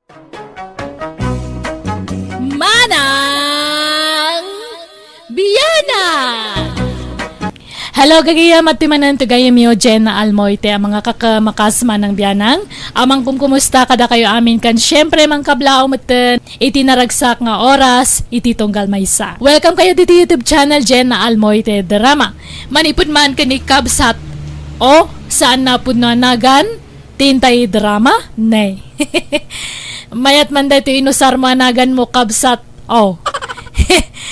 Manang Biyana! Hello, gagayam at timanan to gayam yo, Jenna Almoite, ang mga kakamakasma ng biyanang. Amang kumusta kada kayo amin kan syempre mang kablao matan itinaragsak nga oras, ititunggal maysa. Welcome kayo dito YouTube channel, Jenna Almoite Drama. Manipod man kani kabsat o saan na pud nagan tintay drama? Nay. Mayat man dito inusar managan mo kabsat o.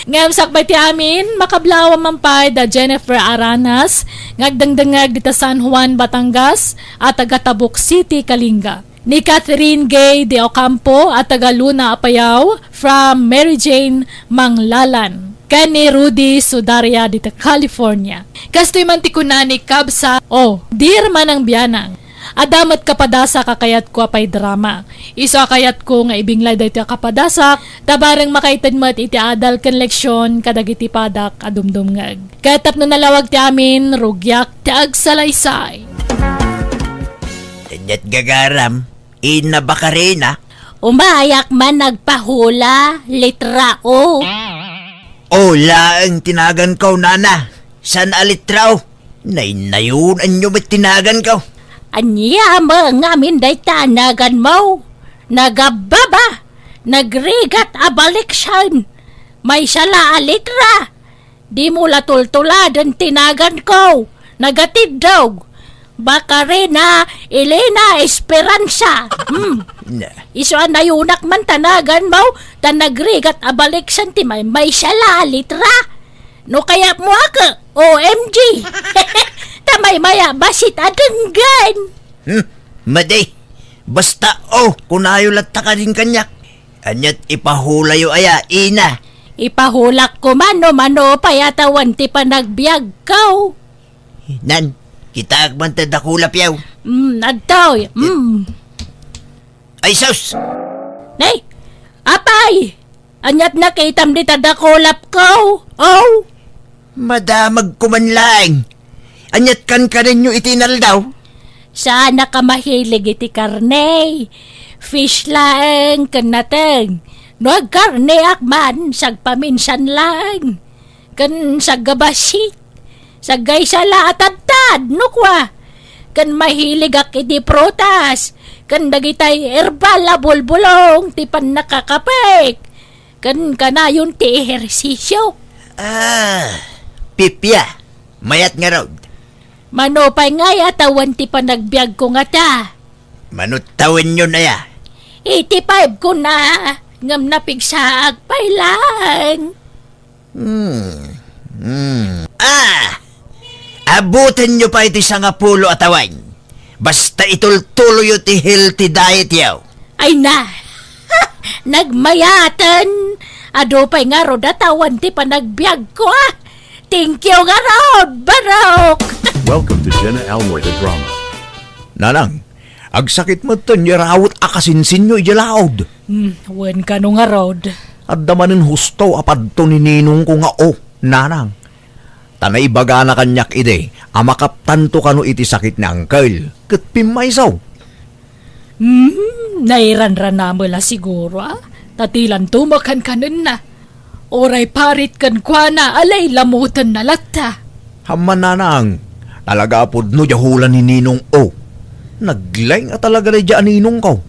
Ngam sakbay ti amin, makablawa mampay da Jennifer Aranas, ngagdangdangag dita San Juan, Batangas, at taga Tabuk City, Kalinga. Ni Catherine Gay de Ocampo at taga Luna Apayao from Mary Jane Manglalan. Kani Rudy Sudaria dita California. Kastoy man ti kunani kabsa, dear man ang biyanang. Adamat kapadasa kakayat ko apay drama. Iso akayat ko nga ibinglay dahito kapadasak, tabarang makaitad mo at iti adal kan leksyon kadagiti padak adumdumngag. Katap no nalawag ti amin, rugyak ti agsalaysay. Tanyat gagaram, inabakarena. Umayak man nagpahula, litra O. Ola ang tinagan ko, nana. San alitraw? Nainayon anyo ba't tinagan ko? Anya mga amin day tanagan mo. Nagababa, nagrigat abaliksyan. May sala alitra. Di mo latultuladan tinagan ko. Nagatidog. Bakarena, Elena Esperanza. Iso anayunak man tanagan mo. Ta nagrigat abaliksyan ti may sala alitra. No kaya mo ako, OMG. Tamay maya basit adenggan. Maday, basta kunayo latta ka rin kanyak. Anyat ipahulayo aya, ina. Ipahulak ko mano payatawan ti panagbiag ko. Nan, kita agmantad dakulap yaw. Nagtaw. Ay sus! Nay, apay! Anyat nakitam di tadakulap ko. Oh! Madamag kumanlaing. Anyat kan ka rin yung itinal daw. Sana ka mahilig iti karne. Fish lang kanateng. Nuag karne akman, sagpaminsan lang. Kan sagabasit. Sagay sala atad-tad, nukwa. Kan mahilig ak iti protas. Kan dagitay herbal bulbulong, tipan nakakapek. Kan kanayon ti ehersisyo. Pipya. Mayat nga raw. Manopay nga yatawan ti panagbiag ko nga ta. Manutawin nyo na ya. 85 ko na. Ngam napigsaag pay lang. Abutin nyo pa iti sangapulo atawan. Basta itultuloy ti healthy diet yaw. Ay na. Nagmayatan. Ado pay nga ro datawan ti panagbiag ko ah. Thank you nga ro, Barok. Welcome to Jenna Almoite Drama. Nanang, agsakit mo to niyarawot akasinsin nyo ijalaod. Wen ka no nga rod. At damanin husto apad to ni ninong ko nga nanang. Tanay baga na kanyak ide, amakaptan to kano iti sakit ni uncle. Kat pimaysaw. Nairan-ran na mo la siguro Tatilan tumakan kanon na. Oray parit kan kwa na alay lamutan na latta. Haman nanang, talaga apod no jahulan ni ninong Naglaing talaga na dyan ninong ko.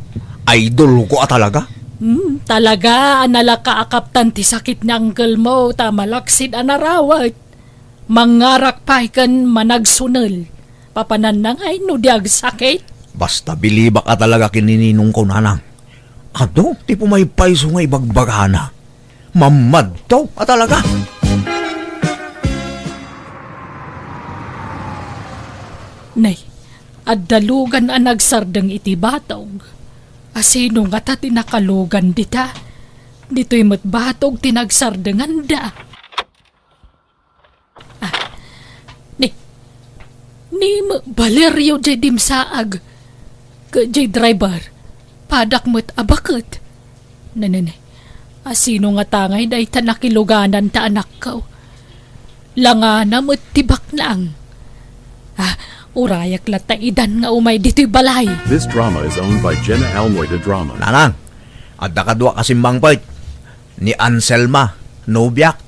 Idol ko talaga. Talaga analaka akaptan ti sakit ni uncle mo tamalaksid anarawat. Mangarak pa kan managsunal. Papanan na ngay no diag sakit. Basta bilibak talaga kinininong ko, nanang. Ado, ti may paiso nga ibagbagana. Mamad to, talaga. Nay, addalugan ang nagsardang iti batog. Asino nga ta tinakalugan dita? Dito'y matbatog tinagsardangan da. Ni Valerio jay dimsaag. Jay driver. Padak mo't abakot. Nanay, asino nga tangay dahi ta nakiluganan ta anak ko. Langana mo't tibak lang. Urayak lata idan nga umay dito'y balay. This drama is owned by Jenna Almoite Drama. Nanang, At nakadwa kasi mangpait ni Anselma, nobyak.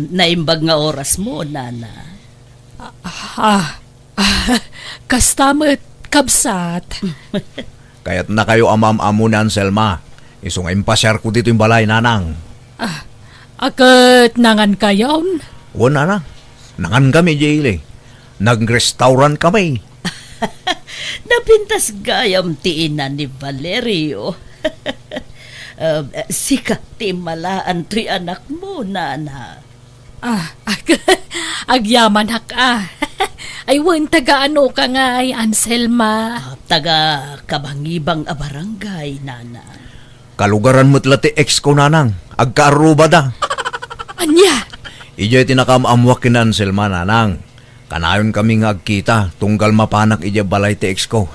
Naimbag nga oras mo, nana. Kastamet, kabsat. Kaya't na kayo amam-amo ni Anselma. Isong impasyar ko dito yung balay, nanang. Akat nangan kayon. O nanang, nangan kami, Jaylee. Nag-restaurant kami. Napintas gayam tiinan ni Valerio. Sika ti malaan to'y anak mo, nana. Agyaman hak Ay wan taga ano ka nga ay Anselma. Taga kabangibang a barangay, nana. Kalugaran mo't lati ex ko, nanang. Agkaaruba da. Anya? Ijay tinakam-amwak kin Anselma, nanang. Kanayon kami nga agkita, tunggal mapanak ija balay ti ex ko.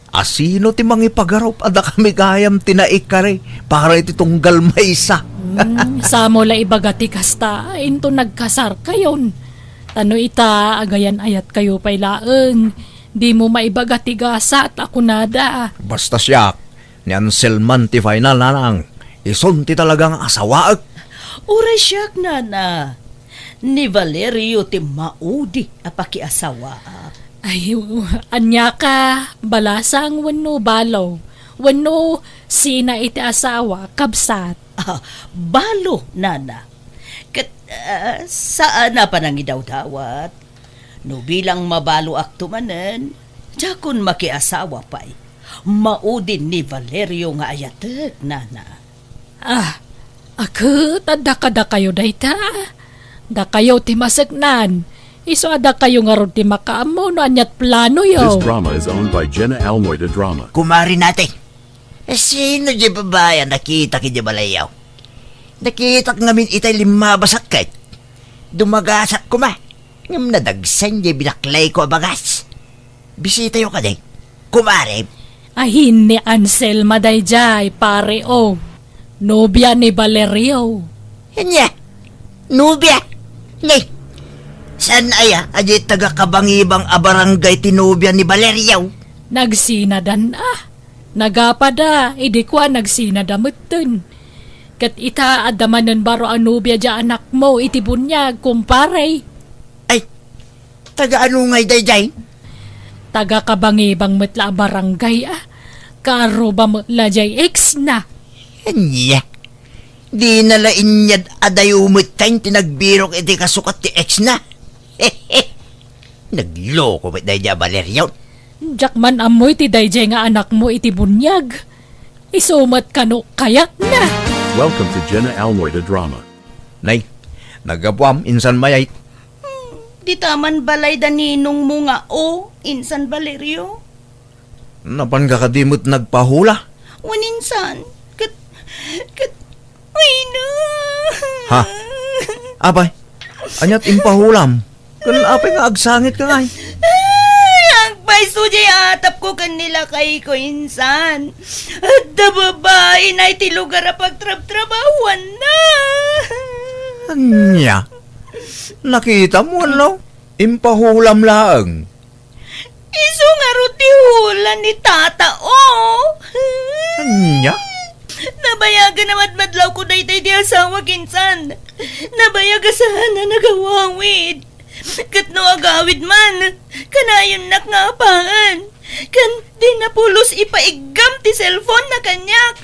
Asino ti mangipagarup, ada kami kayam tinaik kare, para iti tunggal maysa. Sa mo la ibagati kasta, into nagkasar kayon. Tano ita, agayan ayat kayo pay laeng. Di mo maibagati gasa at ako nada. Basta siya, ni Anselman ti final, nanang. Ison ti talagang asawaak. Uray siyak, nana. Ni Valerio ti maudi apakiasawa. Ay, anya ka, balasang wano balaw. Wano sina iti asawa, kabsat. Balo, nana. Saan na pa nang idawdawat? No bilang mabalo aktumanen, jakon makiasawa pa'y. Maudin ni Valerio nga ayatek, nana. Ako, tadda kayo dayta. Da kayo ti masagnan. Iso ada kayo nga ron ti makaamo no anyat plano This yo. drama is owned by Jenna Almoida Drama. Kumari natin. Sino di babaya nakita ki di balayaw? Nakita ngamin itay lima basakit. Dumagasak ko ma. Ngam nadagsan di binaklay ko abagas. Bisita yo ka din. Kumari. Ahin ni Anselma dayjay, pare o. Nobya ni Valerio. Nya. Nubya. Ngay. San aya? Adi taga kabangibang abarangay tinubya ni Valeriaw. Nagsinadan Nagapada, idi kwa nagsinadamutin. Kat ita adamanan baro anubya dya anak mo, iti bunyag, kumpare. Ay. Taga ano ngay dayjay? Taga kabangibang metla barangay Karo ba metla jay ex na. Nya. Di nalain niya adayumit kain tinagbirok iti kasukat ti ex na. Nagloko ba't dahil niya Valeriaw? Jakman amoy ti dayjay nga anak mo iti bunyag. Isumat kano kayat na. Welcome to Jenna Almoida Drama. Nay, nagapuam, insan mayay. Di taman balay daninong mo nga insan Valerio. Napan kakadimot nagpahula. Waninsan, kat, ay na. Ha? Abay, anyat impahulam. Kan apay nga agsangit ka ngay. Ang paiso jay atap ko kanila kay ko insan. At da babae na iti lugar a pagtrab-trabawan na. Anya? Nakita mo, ano? Impahulam laang. Iso nga ruti hula ni tata Anya? Nabayaga na madmadlaw ko daytay di asawa kinsan. Nabayaga sana nagawawid. Kat no agawid man, kanayon nak nga apaan. Kan di napulos ipaigam ti cellphone na kanyak.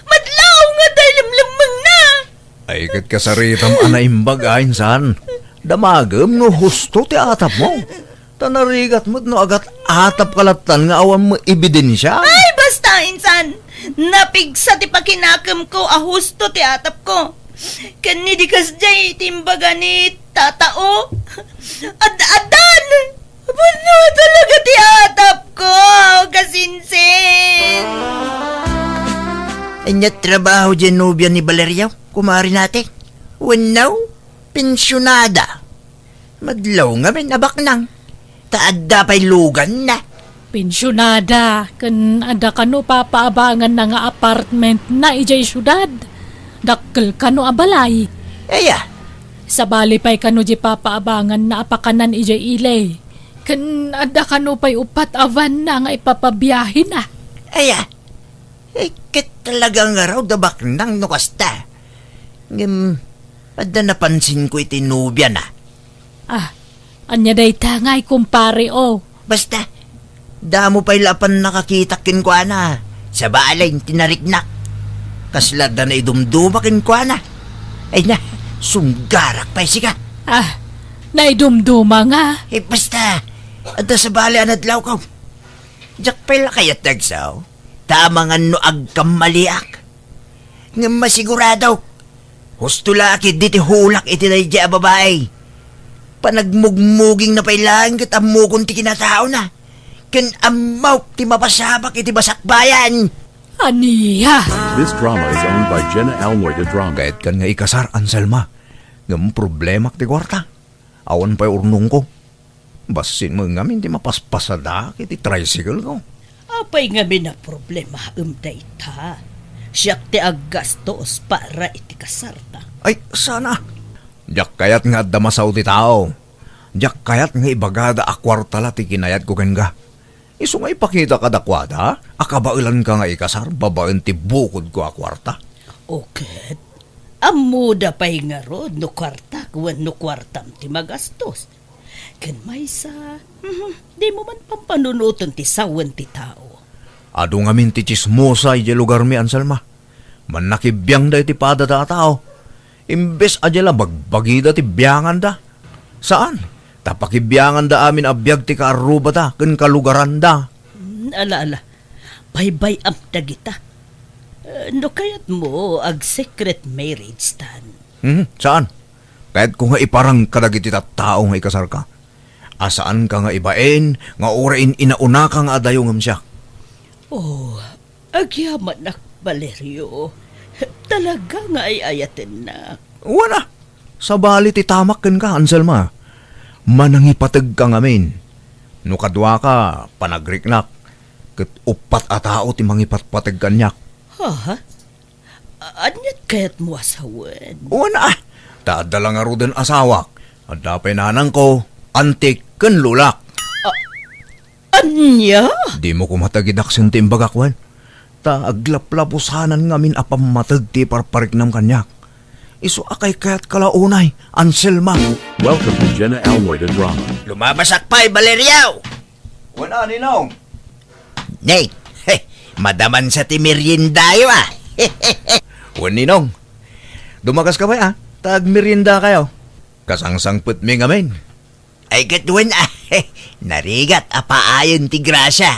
Madlaw nga dahil lamlamang na. Ay, kat kasaritam anaimbag insan. Damagam no husto ti atap mo. Tanarigat mo't no agat atap kalatan nga awan mo ebidensya. Ay, basta insan. Napigsa ti pakinakam ko ahusto ti atap ko. Kani di kasjay timbaga ni tatao. Ad-adan! Puno talaga ti atap ko, kasinsin. Anya trabaho dyan nubya ni Valeriaw? Kumari natin. Wanaw, pensyonada. Madlaw nga may nabak nang. Taadda pa'y lugan na. Pensyonada, kan ada kano papaabangan na nga apartment na ijay syudad. Dakkel kano abalay. Aya, Sa bali pa'y kano di papaabangan na apakanan ijay ilay. Kan ada kano pa'y upat avan na nga ipapabiyahin na. aya. Kat talagang raw dabak nang nukasta. Ada napansin ko itinubya na. Anya day tangay kumpare o. Basta, damo pa'y lapan nakakitakin ko na. Sa balay, tinariknak. Kaslada na idumdumakin ko na. Ay na, sunggarak pa siya. Naidumduma nga. Basta, ada sa balay anadlaw ko. Diyak pala kayat nagsaw. Tama nga no agkamaliak. Nga masigurado. Husto laki diti hulak iti na iya babae. Panagmugmuging na pailang kat amukon ti kinatao na. Ken amaw ti mapasabak iti basakbayan. Aniya. This drama is owned by Jenna Almoida Drama. Kahit kan nga ikasar, Anselma. Ngam problema ti kwarta. Awan pa'y urnong ko. Basin mo nga di mapaspasada iti tricycle ko. Apay nga na problema dayta. Siyak ti aggastos para iti kasarta. Ay, sana. Diyak kayat nga damasaw ti tao. Diyak kayat nga ibagada akwartala ti kinayat ko ken ga. Iso nga ipakita ka dakwada, akabailan ka nga ikasar, babaen ti bukod ko akwarta. Okay. Amuda pa'y nga rod no kwarta kwan no kwartam ti magastos. Ken maysa, di mo man pampanunuton ti sawan ti tao. Ado nga min ti chismosa iti lugar mi, Anselma. Man nakibiyang da iti pada da tao. Imbes adya bagbagida ti biyangan da. Saan? Tapakibiyangan da amin abiyag ti kaaruba da, ken kalugaran da. Ala, baybay am dagita. No kayat mo ag secret marriage tan. Saan? Kahit kung nga iparang kadagiti tao nga ikasar ka. Asaan ka nga ibaen, nga orain inauna ka nga adayong siya. Oh, agyaman nak Valerio. Talaga nga ay ayatin na. Wala. Sa bali ti tamak ken ka, Anselma. Manangipatag ka ngamin. No kadwa ka, panagriknak. Ket upat a tao ti mangipatpatag kanyak. Ha? Anyat kayat mo asawan? Wala. Taadala nga ruden asawak. At dapay nanang ko, antik ken lulak. Anya? Di mo kumatagidak sin timbagakwan. Ta aglaplapusanan ngamin apamatag ti parparik ng kanyak. Iso akay kayat kalaunay, Anselma. Welcome to Jenna Almoida Drama. Lumabasak pa'y Valeriao. Wala, Ninong. Nay, madaman sa timiryendayo ah. Wan, Ninong. Dumagas ka ba, Tag merienda kayo. Kasangsangput mi ngamin. Ay katwan ah. Narigat apaayon ti grasya.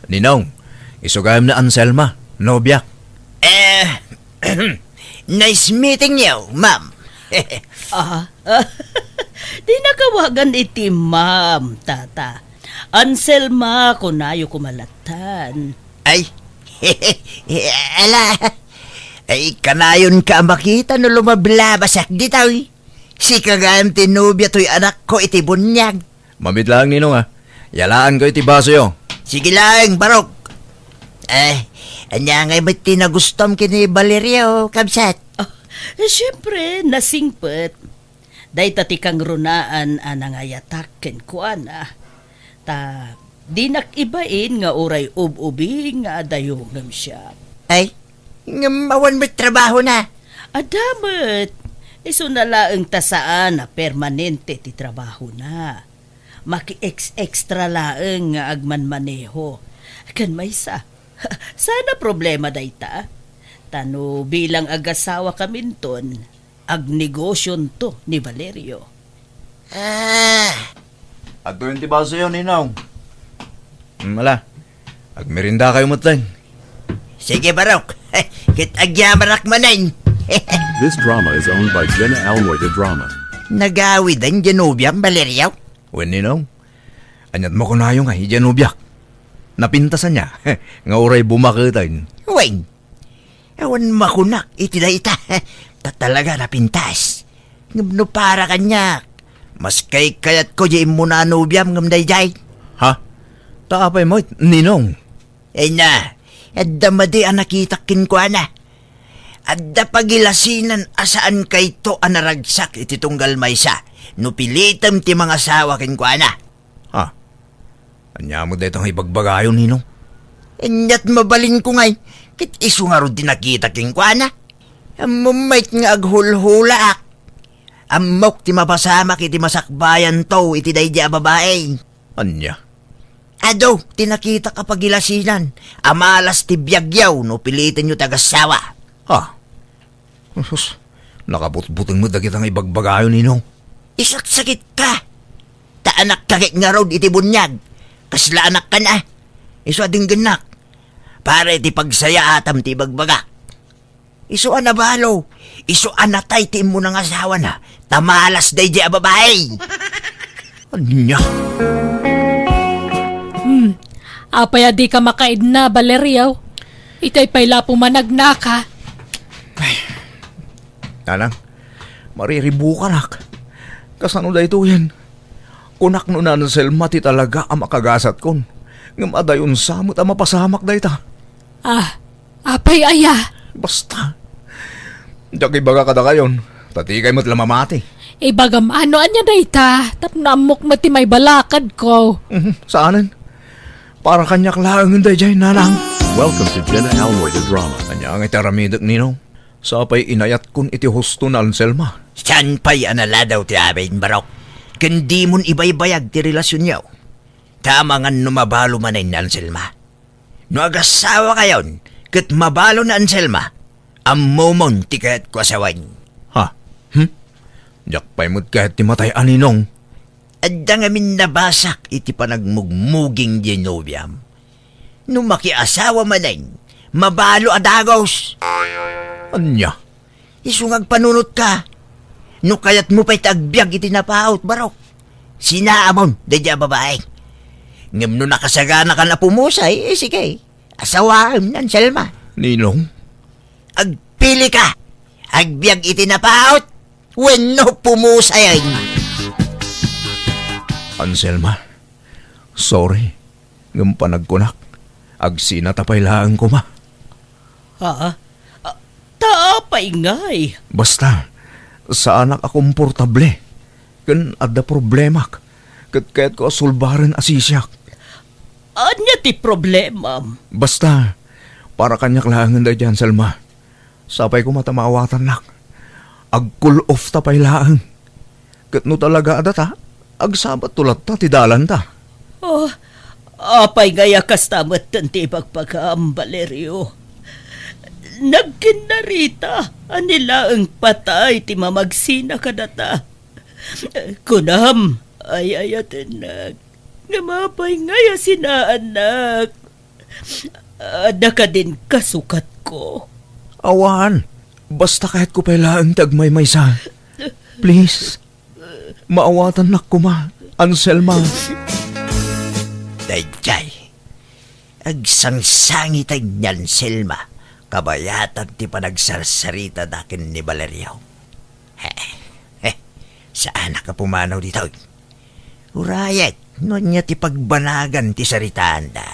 Ninong, isugayam na Anselma, nobyak. Nice meeting you, ma'am. Di nakawagan iti ma'am, tata. Anselma, kunayo kumalatan. Ay, ala. Ay, kanayon ka makita no lumablabasak ditaw. Si kagayam tinubya to'y anak ko iti bunyag. Mamit lang, Ninong, Yalaan ko iti baso yo. Sige lang, Barok. Anya ngay ba't tinagustom kini Valerio, kabsat? Siyempre, nasingpet. Day tati kang runaan anangayatak ken kuana. Ta, di nakibain nga oray ub-ubi nga adayongam siya. Ay, mawan mo't trabaho na. Adamet, iso na laeng tasaan na permanente ti trabaho na. Maki-extra laeng nga agman-maneho. Kan maysa, sana problema dayta. Tano bilang agasawa kaminton, agnegosyon to ni Valerio. Ato yung ti baso yo, Ninong. Mala, agmerinda kayo matlan. Sige, Barok. Kit agyamarak manayin. This drama is owned by Jenna Almoida Drama. Nagawid ang Genovia, Valerio. Wen, Ninong. Anyat mo kunayo nga, ijanubyak. Napintasan niya, nga oray bumakitain. Weng, ewan makunak, itiday-ita. Talaga napintas. Ngam no para kanya. Mas kay kayat ko di muna nubyam ngam dayjay. Ha? Taapay mo, Ninong. Ay na, adda madi ang nakitakin ko na. Adda pagilasinan asaan kay to anaragsak iti tunggal maysa. No pilitam ti mga sawa kin ko na. Ha? Anya mo dito ang ibagbagayon, Ninong. Inyat mabalin ko ngay. Kit iso nga ro di nakita king kwa na. Amumait nga aghulhula ak. Amok ti mapasamak iti masakbayan to iti daydi a babae. Anya? Ado, tinakita kapag ilasinan. Amalas ti biyagyaw no pilitin nyo tagasawa. Ha? Sus, nakabutbutang mo dagit ang ibagbagayon ninong. Isaksakit ka. Taanak kakit nga road iti bunyag. Kasla anak ka na. Iso ading ganak. Para iti pagsaya atam ti bagbagak. Iso anabalo. Iso anatay ti mo ng asawa na. Tamalas day di a babae. Anya? Apay di ka makaid na, Valeriaw. Itay payla pumanagnaka. Tanang, mariribukan ak. Kasano da ito yan? Kunak no na Selma ti talaga ang makagasat kon. Ngam adayon samot ang mapasamak da ita. Apay aya. Basta. Daki baga kada kayon. Tatikay mo't lamamati. Ibagam ano anya da ita. Tapnamok mati may balakad ko. Saanan? Para kanyak lang da jay nanang. Welcome to Jenna Almoy the Drama. Anya ang itaramidak ninong. Sapay inayat kun iti husto na Anselma. San pa'y anala daw ti abayin barok. Kandi mon ibaybayag ti relasyon niyaw. Tamangan no mabalo man ni Anselma. No agasawa kayon, kat mabalo na Anselma, ammomon ti kahit ko asawan. Ha? Jakpay mo't kahit ti matay aninong. Adda nga min nabasak iti panagmugmuging genobiam. No makiasawa manin, mabalo adagos. Anya? Isungag panunot ka. No kayat mo pa'y tagbiag iti napaot barok. Sinaamon, dadya babae. Ngam no nakasagana ka na pumusay, sige. Asawaan ng Selma. Ninong? Agpili ka. Agbiag iti napaot. When no pumusay. Anselma, sorry. Ngam panagkunak. Agsinatapay laang ko ma. Ha? Taapay ngay. Basta, sa anak a komportable. Kan adda problemak. Kat kaya't ko asulbaran asisyak. Anya ti problema? Basta, para kanyak laangan da dyan, Selma. Sapay ko matamawatan lang. Ag-cool off ta pay laang. Kat no talaga adata, agsabat tulat ta, tidalan ta. Oh, apay gaya kastamat tanti pagpagam, Valerio. Nagkinarita, anila ang patay ti mamagsina kadata. Kunam, ay ayatinak. Namapay ngaya sina anak. Ada ka din kasukat ko. Awan, basta kahit ko pailaang tagmay maysa. Please, maawatan na ko ma, Anselma. Dayjay. Agsangsangitay niyan, Selma. Kabayatan ti panagsarsarita dakin ni Valerio. Saan ka pumanaw dito? Urayat, no niya ti pagbanagan ti saritaan da.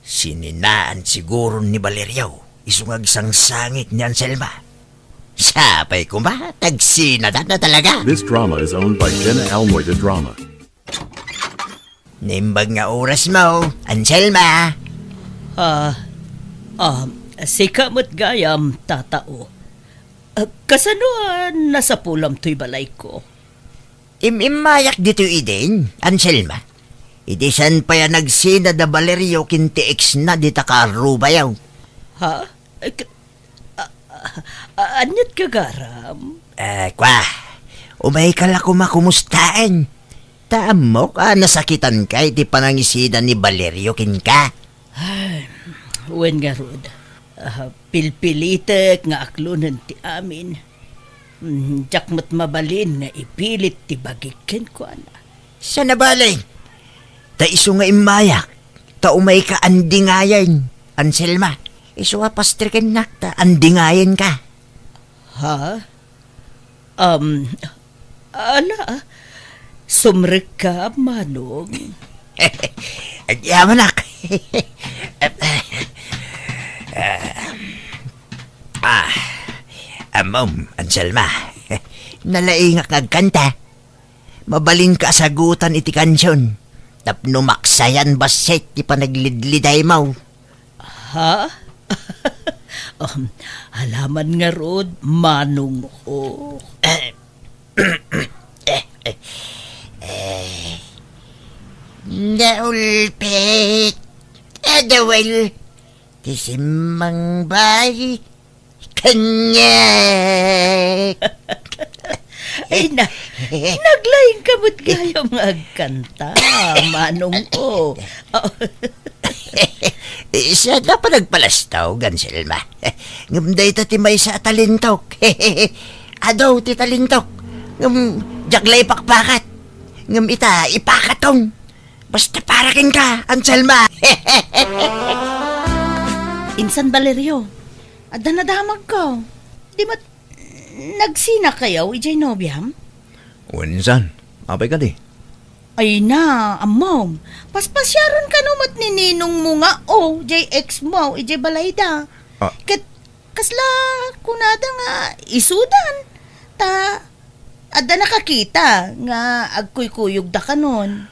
Sininaan siguro ni Valerio. Isungag sangsangit niyan, Selma. Sapay ko ba? Tagsinada na talaga. This drama is owned by Jenna Almoy the Drama. Nimbag nga oras mo, Anselma. Sika mo't gayam, tatao. Kasanuan nasa pulam to'y balay ko. Imayak dito idin, Anselma. Idisan pa yan nagsina da Valerio kinti ex na di takarubayaw. Ha? Anyat kagaram? Kwa, umay ka lang kumakumustaan. Tamo ka, nasakitan ka, iti panangisidan ni Valerio kin ka. Wen nga rod. Pilpilitek nga aklunan ti amin. Diyak mat mabalin nga ipilit ti bagikin ko ana. Sa nabalay, ta iso nga imayak, ta umay ka andingayan, Anselma. Iso nga pastrikin nak, ta andingayan ka. Ha? Ala, sumrek ka, manong. Yaman nak. Anselma, nalaingak ngagkanta. Mabalin ka sagutan iti kansyon. Tapno maksayan baset ti panaglidliday mo. Ha? Halaman nga rod, manong ko. Naulpit. Adawal. Tisimang bay. Kanyak. Ay na, naglaing kamot kayo magkanta, manong ko. Isa na pa nagpalastaw, Ganselma. Ngamday ta ti may sa talintok. Adaw ti talintok. Jaglay pakpakat. Ngam ita ipakatong. Basta paraking ka, Anselma. Insan Valerio, ada nadamag ko. Di mat nagsina kayo, ijay nobyam? Unsan, apay ka di. Ay na, amom. Paspasyaron ka numat ni ninong mo nga, jay ex mo, ijay balayda. Ah. Kasla, kunada nga, isudan. Ta, ada nakakita, nga agkuy-kuyog da ka nun.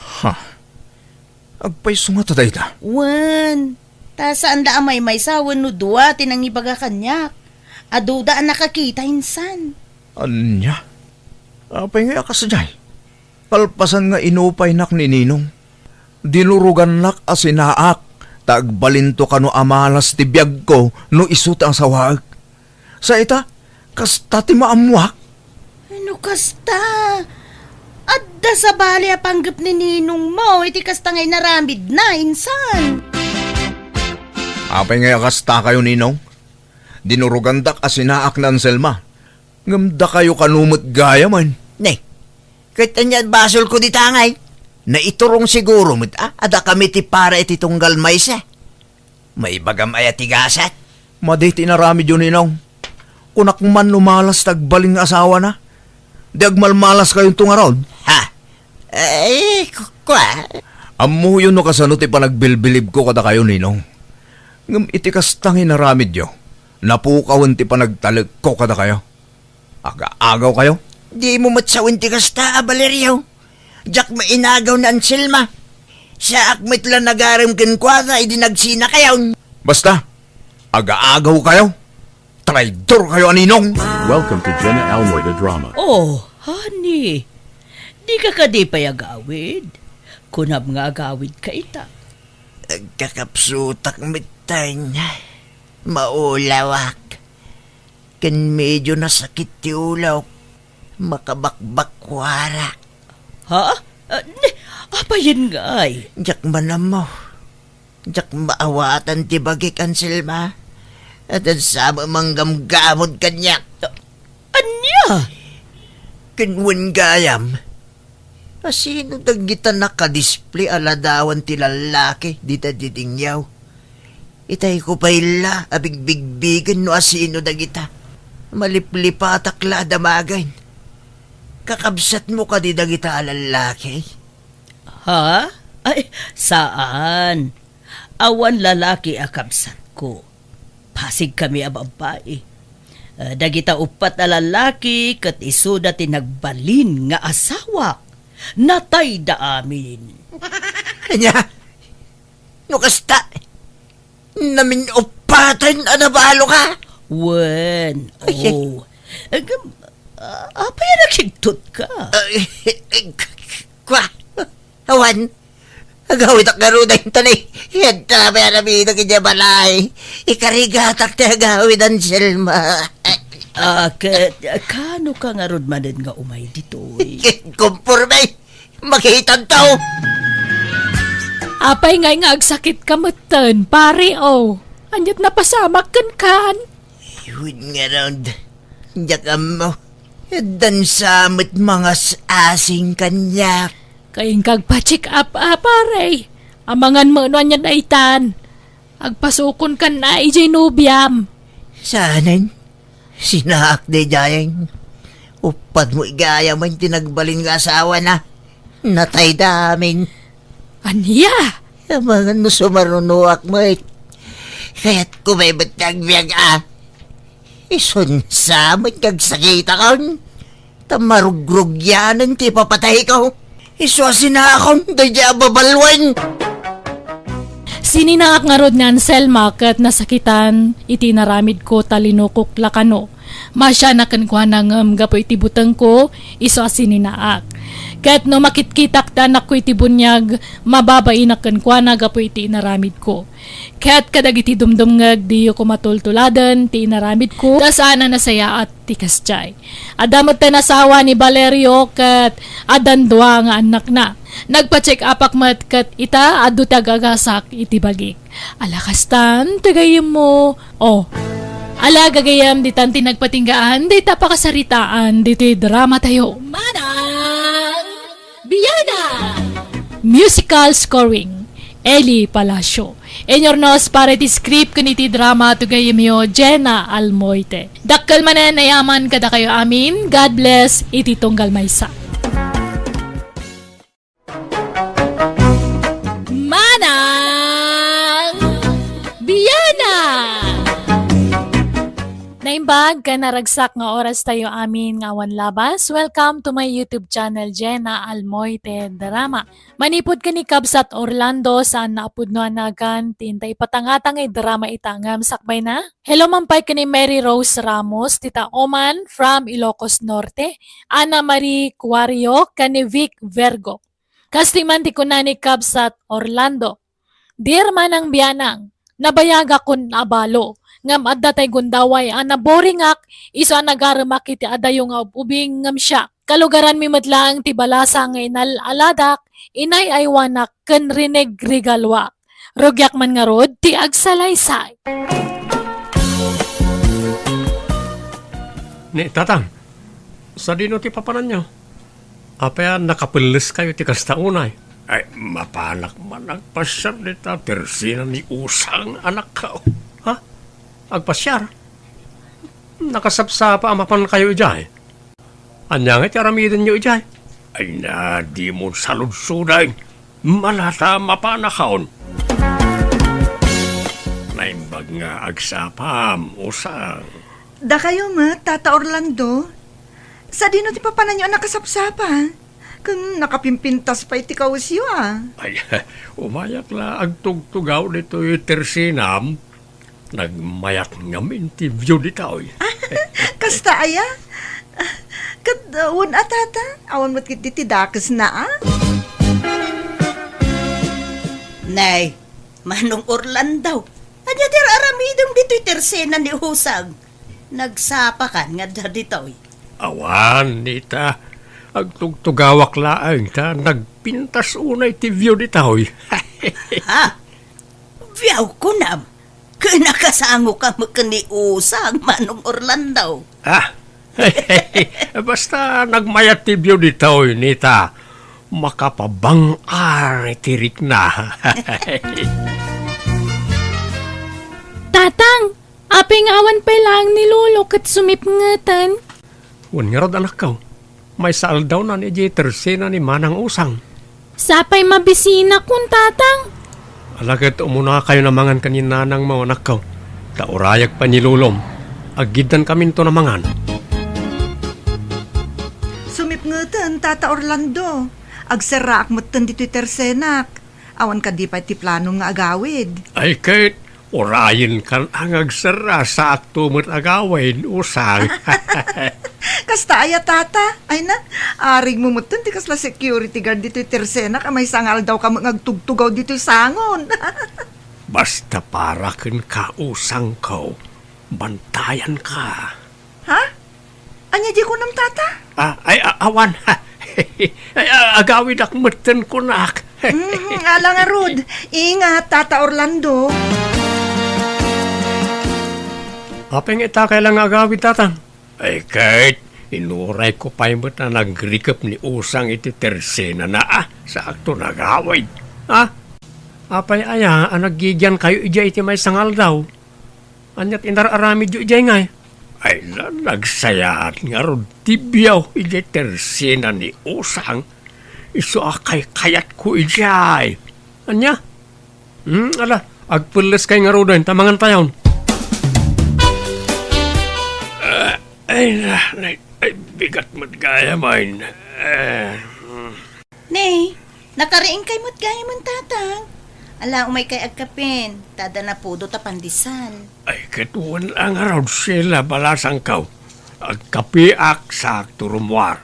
Ha? Agpay sungat taday ta. Wan, ta saan da amay may sawan no duwa, tinang ibaga kanyak. Aduda ang nakakita insan. Anya? Apay nga kasadyay. Kalpasan nga inupay nak ni Ninong. Dinurugan nak asinaak. Tagbalinto ka no amalas ti biyag ko no isut ang sawag. Sa ita, kasta ti maamuak. Ano kasta? Adda sa bali panggap ni Ninong mo, iti kasta ngay naramid na, insan. Apay nga kasta kayo Ninong. Dinurugandak asinaak na Anselma. Ngamda kayo kanumot gaya man. Ne, kahit anya basol ko di tangay. Naiturong siguro mit ada kami ti para iti tunggal maysa. May bagam ay atigasat. Maday tinaramid yun Ninong. Kunak man lumalas tagbaling asawa na. Di agmalmalas kayong tungarod. Ha? Kwa? Amu yun no kasano ti panagbilbilib ko kada kayo Ninong. Ngam iti kastangin naramid yo. Napukawan ti panagtalag ko kada kayo. Aga-agaw kayo. Di mo matsawin ti kasta, Valerio. Diyak mainagaw na Anselma. Sa akmet lang nagaram kinkwada, idi nagsina kayo. Basta, aga-agaw kayo. Traidor kayo Ninong. Welcome to Jenna Almoida Drama. Oh, honey. Di ka kadi payagawid. Kunab nga agawid ka ita. Kakapsutak mitay niya. Maulawak. Kan medyo nasakit ti ulaw. Makabakbakwara. Ha? Apa yun nga ay? Diyak manam mo. Diyak maawatan ti bagik Anselma. At ang sama manggamgamod kanyak. Anya? Kinwan gayam. Sino dagita nakadisplay aladawan ti lalaki dita didingyaw. Itay ko pa ila, abigbigbigan no asino dagita. Maliplipatakla damagay. Kakabsat mo ka di dagita lalaki. Ha? Ay, saan? Awan lalaki akabsat ko. Pasig kami ababae. Dagita upat na lalaki kat isuda tinagbalin nga asawa. Natay da amin. Kanya, no kasta, namin upatan anabalo ka. Wen, apa yan nakigtot ka? Kwa, awan, agawit ak garuda yung tanay. Yan tabi namin ang kanya balay. Ikarigatak ti agawit ang Selma. Kano ka nga rod manin nga umay dito eh? Kumpurme, makitang tao. Apay nga agsakit ka matan, pare Anyat napasamak kan. Yun nga round. Yakam mo. Dan samit mga asing kanyak. Kayong kagpa-check up, pare. Amangan mo no anyan aitan. Agpasukon kan na ijay nobyam. Sanan? Sinaak de jayang. Upat mo igaya man tinagbalin nga asawa na. Natay damin. Anya? Mga no sumarunuak mo kaya't kumaybot kang biyag Isun sa amin kag sakita ka. Tamarugrug yanan ti papatay ka. Iswasin na akong dadya babalwan. Sininaak nga rod nga Anselma kat nasakitan iti naramid ko talinukok lakano. Masya na kankwa ng gapo iti butang ko iso sininaak. Kat no makitkitak ta anak ko iti bunyag mababain na kankwa na gapo iti inaramid ko. Kat kadag iti dumdumngag di ko matultuladan ti inaramid ko ta sana nasaya at tikasjay. Adamot ta nasawa ni Valerio kat adan dua nga anak na. Nagpa-check upak mat kat ita adu tagagasak iti bagik. Alakastan, tagayim mo. Oh, ala gagayam di tanti nagpatinggaan, di tapakasaritaan, di ti drama tayo. Manang Biyana! Musical scoring, Eli Palacio. Enyornos para ti script kuniti drama tugayim yo, Jenna Almoite. Dakkel manen nayaman kada kayo amin, God bless, iti tunggal maysa. Manang Biyana! Naimbag ka naragsak nga oras tayo amin nga awan labas. Welcome to my YouTube channel, Jenna Almoite Drama. Manipod ka ni Kabsat Orlando saan naapudno anagan tintay patangatang ay drama itangam sakbay na. Hello mampay ka ni Mary Rose Ramos, Tita Oman from Ilocos Norte, Ana Marie Cuario, ka ni Vic Vergo. Kastiman ti ko na ni Kabsat Orlando. Dear manang biyanang, nabayaga kun abalo. Ngam adda tay gundaway ana boringak iso nagaramak iti adayong ubing ngam siya. Kalugaran mi madlaang ti balasa nga inalaladak inay aywanak ken rinig rigalwa. Rogyak man nga rod ti agsalaysay. Ni tatang, sa dino ti papanan nyo? Apaya nakapilis kayo ti kastaunay. Ay, mapanak man agpasyar nita tersina ni usang anak ka. Ha? Agpasyar? Nakasapsapa amapan kayo ijay. Anyang iti aramidin nyo ijay. Ay na, di mo saludsuday. Malata mapanakaon. Naimbag nga agsapam, usang. Da kayo ma, Tata Orlando. Sa dino ti papanan nyo anak kasapsapa. Kung nakapimpintas pa iti kausyo Ay, umayak la agtugtugaw dito yung tersinam. Nagmayak ngamin ti view dito. Kasta aya? Kadawon tata. Awan mo't kiti dakas na Nay, Manong Orlando. Anya ter aramidong dito'y tersena ni Husag. Nagsapa ka nga dito'y. Awan, nita. Agtugtugawak laang ta. Nagpintas unay ti view dito. Ha? Viyaw ko na. Kinakasango ka makaniusag, Manong Orlando. Basta nagmayat ti view dito, nita. Makapabangar tirik na. Tatang, aping awan pa lang nilulok at sumipngatan. Wan nga rod anak ka. May saal daw na ni Jetersena ni Manang Usang. Sapay mabisina kun tatang. Alagad umuna kayo namangan kanina ng mga anak ka. Taurayag pa nilulom. Agidan kami to namangan. Sumipngatan, Tata Orlando. Agsara akmutan dito'y tersenak. Awan ka di pa iti plano nga agawid. Ay kahit orayin kan ang agsara sa akto mo't agawin, Usang. Kasta aya tata. Ay na, arig mo mutan di kasla security guard dito'y tersenak. May sangal daw ka magtugtugaw dito'y sangon. Basta para kin ka, Usang ko. Bantayan ka. Ha? Anya di ko nam tata? Awan. Ay, agawin akmutan ko nak. Ala nga Rod. Ingat, Tata Orlando. Apeng ita kailang agawin tatang. Ay kahit inuray ko pa yung na nagrikap ni Usang iti tersena na sa akto nagawin. Apay aya, nagigyan kayo ija iti may sangal daw. Anyat inararami jo ija ngay. Ay nagsayaat nga ron tibyaw ija tersena ni Usang. Iso akay kayat ko ijay. Anya? Ala, agpulis kay nga ron tamangan tayon. Ay, bigat mo't gaya man. Nay, nakariing kay mo't gaya man tatang. Ala, umay kay agkapin. Tada na pudo ta pandisal. Ay, katuan lang araw sila balasang kaw. Agkapiak sa turumwar.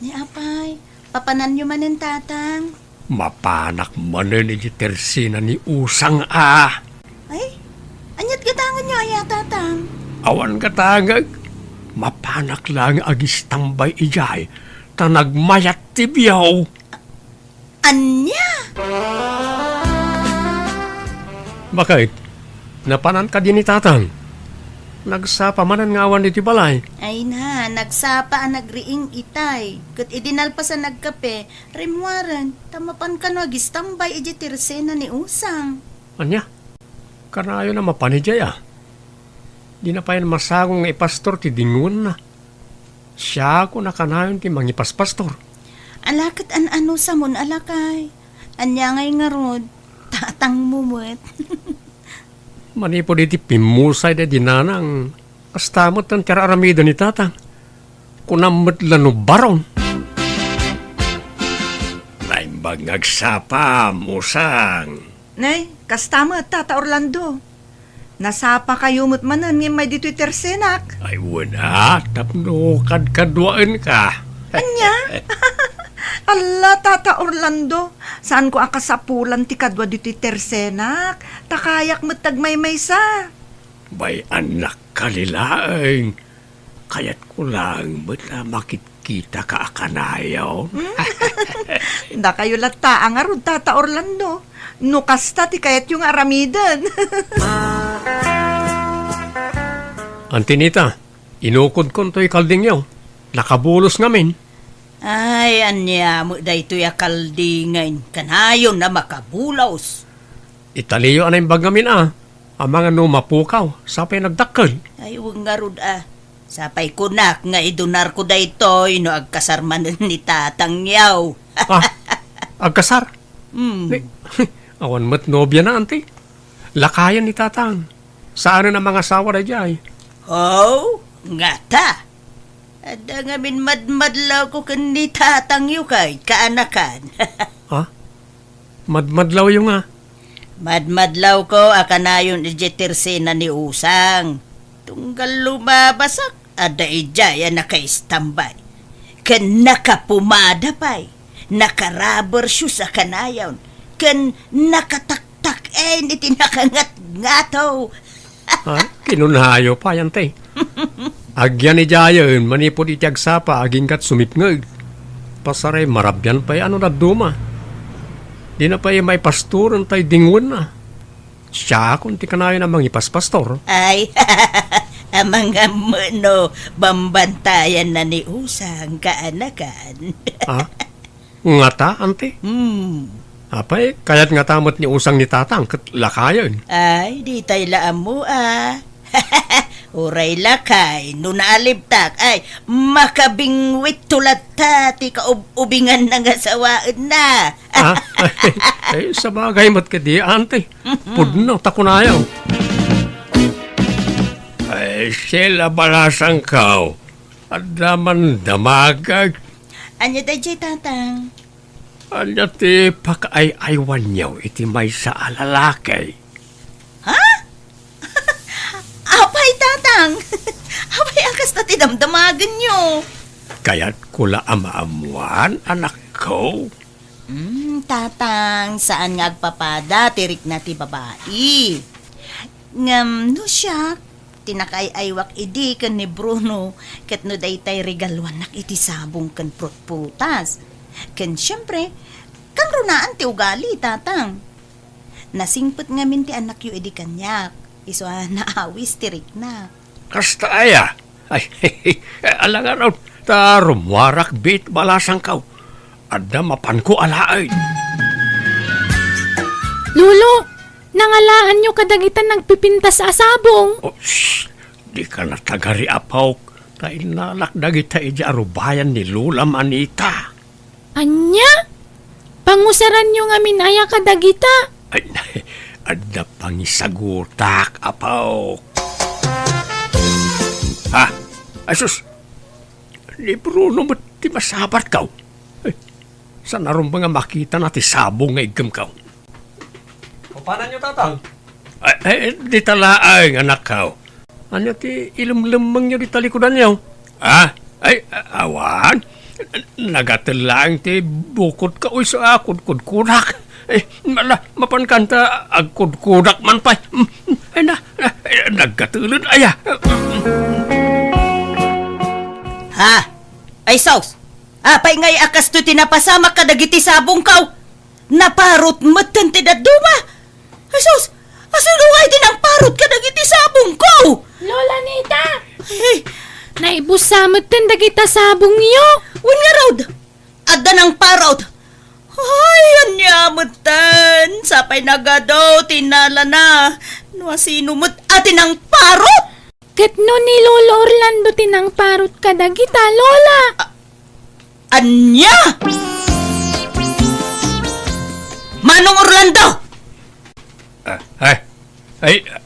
Ni apay, papanan nyo manin tatang. Mapanak manen iti tersina ni usang a. Ay, anyat gatangan nyo aya tatang. Awan katangag. Mapanak lang agis tambay ijay. Tanagmayat tibiyaw. Anya? Bakit? Napanan ka din ni tatang. Nagsapa manan ngawan iti balay. Ay na, nagsapa ang nagriing itay. Kat idinal pa sa nagkape, rimwaran, tamapan ka no agistambay iji tirsena ni usang. Anya? Kanayo na mapanijay ah. Di na pa yan masagong nga ipastor ti dingun na. Siya ko na kanayon ti mangipaspastor. Alakat an ano sa mon alakay. Anya ngay nga rod, tatang mumut. Manipo di ti pimusay da dinanang. Kastamot ng tira aramido ni tatang. Kunamot lano baron. Naimbag ngagsapa, musang. Nay, kastama Tata Orlando. Nasapa kayo mo't manan nga may dito'y tersenak. Ay wala, tapno kadkadwaan ka. Anya? Ala, Tata Orlando, saan ko ang kasapulan ti kadwa dito'y tersenak? Takayak mo't tagmay-may sa. Bay anak kalilaeng. Kaya't ko lang ba't na makikita ka akanayaw? Da kayo lata ang arod, Tata Orlando. No kasta ti kayat yung aramidan. Antinita, inukod ko to'y kalding yaw. Nakabulos ngamin. Ay, anya mo dayto ya kaldingay. Kanayon na makabulaos. Italiyo anay bagamin ah. Ang mga numapukaw, sapay nagdakkel. Ay, huwag nga rod ah. Sapay kunak nga idunar ko daytoy no agkasarman ni tatang yaw. Ah, agkasar. Hmm. Awan mat nobya na, ante. Lakayan ni tatang. Saan na mga sawa na jay? Oh, nga ta. Ada nga min madmadlaw ko kan ni tatang yu kay kaanakan. Ha? Madmadlaw yung nga. Madmadlaw ko akanayon ijetirsena ni usang. Tunggal lumabasak, ada ijaya nakaistambay. Kan nakapumada pa'y. Naka-rubber shoes sa kanayon. Kan nakataktak iti nakangat-ngataw. Ha? Kinunhayo pa yan, te. Agyan ni Jayon, manipod iti agsapa, aging kat sumipngag. Pasaray, marabyan pa'y ano na duma. Di na pa'y may pastoran ta'y dingun na. Siya kung ti kanayo namang ipaspastor. Ay, amang no, bambantayan na ni usang kaanakan. Ha? Ngata, ante? Apay, kaya't nga tamot ni usang ni tatang, kat lakayon. Ay, di tayo laam mo ah. Uray lakay, no naalibtak, ay, makabingwit tulad ti kaubingan ng asawaan na. Ha? Ay, sa bagay mat ka di, ante. Pudno, takunayaw. Ay, sila balasang kaw. At daman damagag. Anya day jay tatang? Anya ti pakaay-aywan niyaw iti may sa alalakay. Apay tatang! Apay ang kasta ti damdamagan nyo. Kaya't kula amaamuan, anak ko. Tatang, saan nga agpapada, tirik na ti babae. Ngam, no siya, tinakay-aywak idi kan ni Bruno, kat no daytay regalwan nak iti sabong kan prutputas. Kan siyempre, kang runaan ti ugali, tatang. Nasingput ngamin ti anak yu idi kanyak, iso naawis tirik na. Kasta aya. Ay, alangan raw, tarumwarak bit balasang kaw. Adda mapan ko alaay. Lulo, nangalaan nyo kadagitan nagpipintas sa asabong. Oh, shh, di ka na tagari apaw. Dahil nalakdagita ija arubayan ni Lula Manita. Anya? Pangusaran nyo nga minaya kadagita. Ay, adda pangisagutak apaw. Ha? Asus, ni Bruno mo di masabat kaw. Ay, saan naroon ba nga makita na ti sabong nga igam kaw? Paano niyo, tatang? Di talaang, anak ka. Ano ti ilumlumang niyo di talikudan niyo? Awan. Nagatilang ti bukod ka uy sa kudkudak. Mapankanta agkudkudak man pa. Nagkatulad aya. Ha? Ay, Saus! Apay ngay akas to tinapasama ka dagiti sabong kaw! Naparot matan ti daduma! Ay, Saus! Asulungay din ang parot ka dagiti sabong kaw! Lola Nita! Ay, Naibusamot tan dagita sabong niyo. wan nga raud! Adda ng parot! Ay, anyamatan! Sapay nagadaw, tinala na! Nuasinumot atin ang parot! Ket no ni Lolo Orlando tinang parot ka dagita, Lola. Anya! Manong Orlando!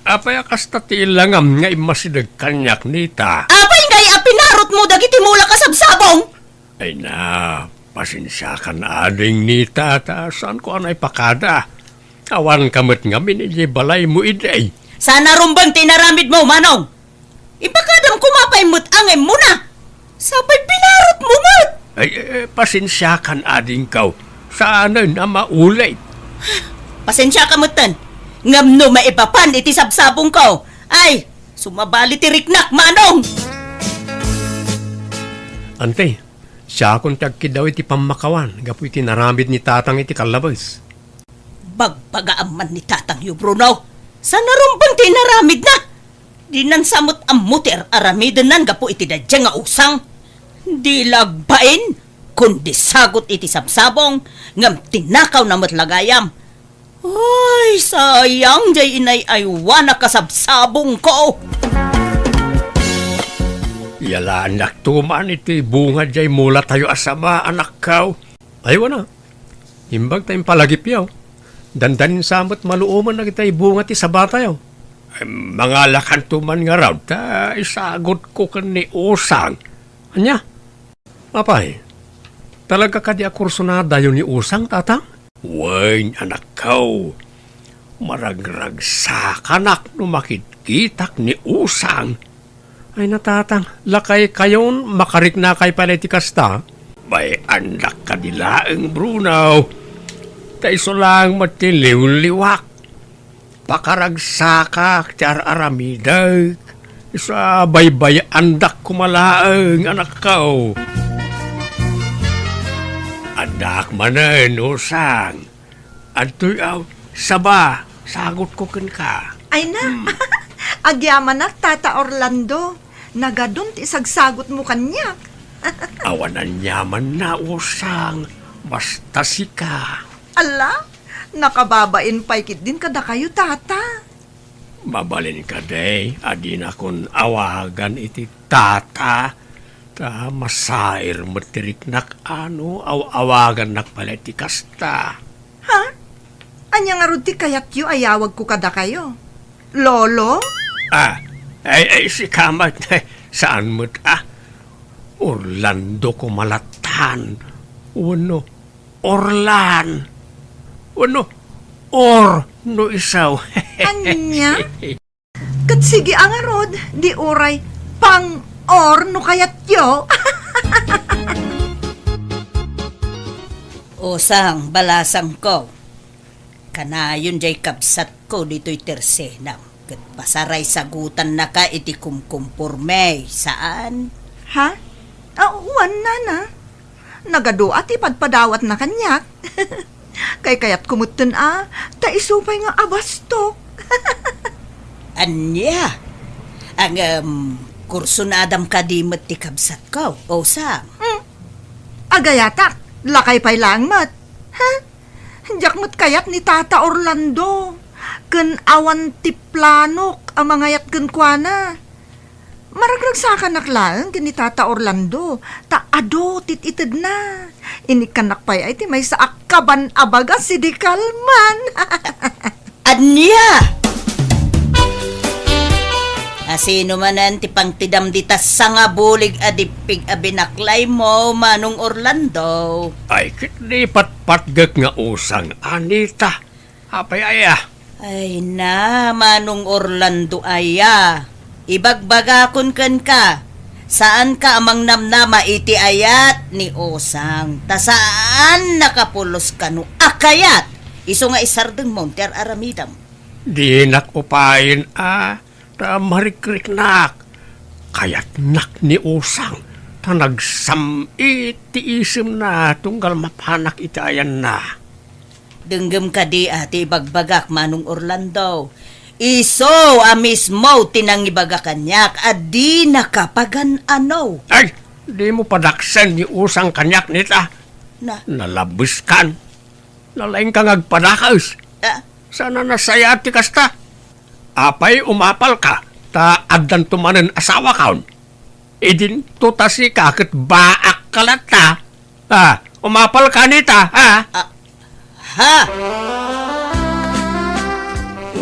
Apay akas tatilangam nga imasidag kanyak nita. Apay ngay apinarot mo dagiti mula ka sabsabong! Ay na, pasensya ka na ading nita, ta saan ko anay pakada. Awan kamot nga minili balay mo iday. Sana rumbang tinaramid mo, Manong! Ipakadam kumapay mo't angay mo na! Sabay pinarot mo mo't! Pasensya kan ading kaw. Sana na maulay. Pasensya ka mo't tan. Ngam no maipapan iti sabsabong ko. Ay, sumabali ti riknak, Manong! Ante, siya akong tagkidaw iti pamakawan. Gapu iti naramid ni tatang iti kalabas. Bagpagaaman ni Tatang yu, Bruno. Sana rumbang tinaramid na. Di nan samot ang muter aramidan nan gapu iti dadya nga usang. Di lagbain, kundi sagot iti sabsabong, ngam tinakaw na matlagayam. Ay, sayang jay inay aywan na kasabsabong ko. Yala anak tuman iti bunga jay mula tayo asama anak kaw. Ayaw na. Imbag tayong palagipyaw. Dandanin samot maluoman na kita bunga ti sabata yaw. Mga lakan tuman nga raw, ta isagot ko kan ni Usang. Anya? Mapay, talaga ka di akursunada yun ni Usang, tatang? Wain, anak kaw. Maragrag sa kanak no makitkitak ni Usang. Ay natatang, lakay kayon, makarik na kay paleti kasta. Bay, anak ka dilaang Bruno. Taiso lang matiliw-liwak. Pakaragsaka, tiar aramidag. Isa baybay andak kumalaang anak kaw. Anak manan, Usang. Adto'y saba, sagot ko kan ka. Ay na, agyaman na, Tata Orlando. Nagadun ti sagsagot mo kanyak. Awanan yaman na, Usang. Basta sika. Ala, nakababain paikit din kada kayo, Tata. Mabalin ka day, adin akong awagan iti tata. Ta masair matirik nak awagan nak pala iti kasta. Ha? Anya nga ti kayat yu ayawag ko kada kayo. Lolo? Ay si kamat, saan mo't Orlando ko malatan. Uno, Orlan. Uno, no isaw. Anya? Kat sige ang arod, di oray, pang-or no kayat yo. Usang, balasang ko. Kanayon jay kapsat ko dito'y tersenam. Kat pasaray sagutan na ka iti kumkumpurme. Saan? Ha? Uwan na. Nagado at ipadpadawat na kanyak. Kay kayat kumutun taisupay nga abastok. Anya? Ang kurso na adam kadimot ti kabsat ko, Usang. Agayatak, lakay pay lang mat. Ha? Jakmut kayat ni Tata Orlando. Ken awan ti planok ang mangayat ken kuana. Maragragsakan naklaan ken ni Tata Orlando. Ta ado tititid na. Ini kanak pay ay ti may sa akaban abaga si di kalman. Anya? Asino manan ti pangtidam ditas sa nga bulig adipig abinaklay mo, Manong Orlando. Ay, kitli patpatgak nga Usang, Anita. Apay aya, Ay na, Manong Orlando aya. Ibagbagakon kan ka. Saan ka amang namnama iti ayat ni Osang? Ta saan nakapulos ka no akayat? Iso nga isardeng Monter Aramidam. Di nakupain ta marikrik nak. Kayat nak ni Usang, ta nagsamit ti isim na tunggal mapanak itayan na. Denggem ka di ati bagbagak Manong Orlando. Iso mismo tinangibagakan niyak at di nakapagan ano. Ay, di mo padaksan ni Usang kanyak nita. Na, Nalabis kan. Nalaing kang agpadakas. ah, Sana nasaya ti kasta. Apay umapal ka, ta addan tumanen asawa kaon. Idin tutasi ka ket baak kalata. Umapal ka nita, ha? ha?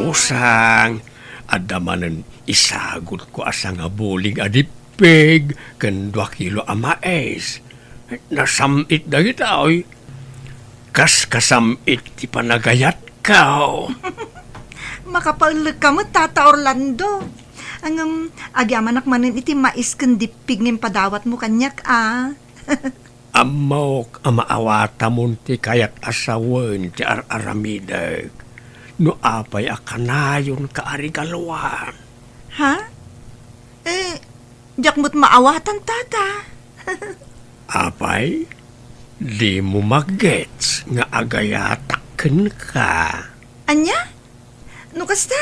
Usang, adamanen isagot ko asa nga buling adipeg, ken 2 kilo amaes. Nasamit na kita, oy. Kas kasamit ti panagayat ka, Makapaulag ka mo, Tata Orlando. Ang agyamanak manin iti mais ken dipig ngem padawat mo kanyak, Amok amaawata mon ti kayat asawen ti aramidag. No apay akanayon kaarigalwan. Ha? Diyak mo't maawatan, Tata. Apay, di mo mag-gets nga agayataken ka. Anya? No kasta?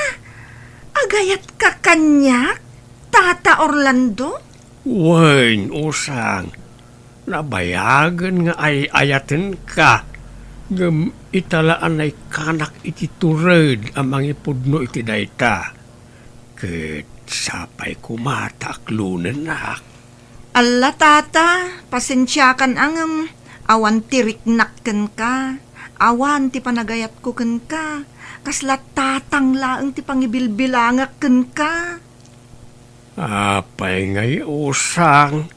Agayat ka kanyak, Tata Orlando? Wen, usang, nabayagan nga ay ayaten ka. Ngam italaan ay kanak iti tured amang ipudno iti dayta. Ket sapay kumata aklunan nak. Alla, Tata, pasensya kan ang awan tiriknak ken ka. Awan ti panagayat ko ken ka. Kasla tatang laeng ti pangibilbilangak ken ka. Apay ngay usang,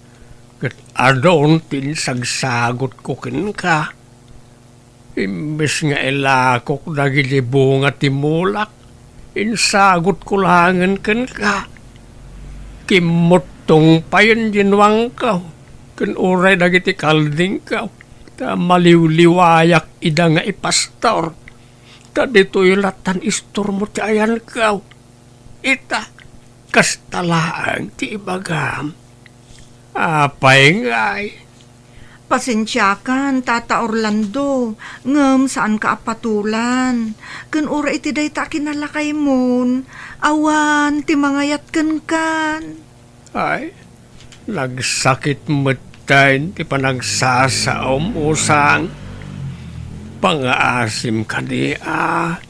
ket adon tin sagsagot ko ken ka. Imbes nga ilakok dagiti bunga ti mulak, insagot ko langan ken ka. Kimotong payon dinwang ka, ken uray dagiti kalding ka, ta maliwliwayak ida nga ipastor, ta dito'y latan istor mo ti ayan ka. Ita, kastalaan ti ibagam. Apay ngay. Pasensya kan, Tata Orlando. Ngem saan ka apatulan. Ken ura iti dayta kinalakay mon. Awan ti mangayat ken kan. Ay, nagsakit matayin ti panagsasaom usang. Pangaasim ka niya,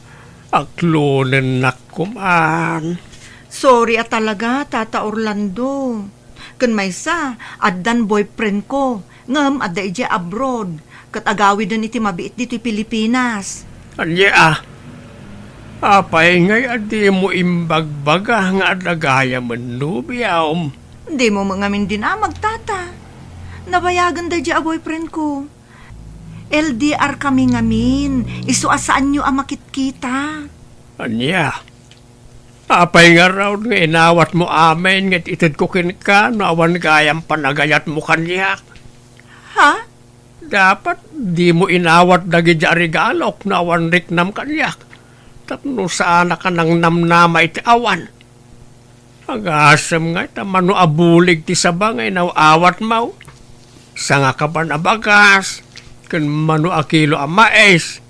aklunan nakuman. Sorry talaga, Tata Orlando. Ken maysa, addan boyfriend ko. Ngem adda ija abroad. Kat agawid din iti mabiit dito Pilipinas. Anya, apay ngay adi mo imbagbaga nga adagaya manubiyaw. Hindi mo mangamin din magtata. Nabayagan da ija a boyfriend ko. LDR kami ngamin. Isu asaan nyo makit-kita. Anya, apay nga raw nga inawat mo amin nga itid ko kin ka, nawan gayang panagayat mo kanyak. Ha? Dapat di mo inawat dagi ja regalok nawan riknam kanyak. Tapno sana ka nang namnama iti awan. Agasam nga ita mano abulig ti sabangay nawawat mau. Sanga ka ba nabagas, kan mano akilo amais.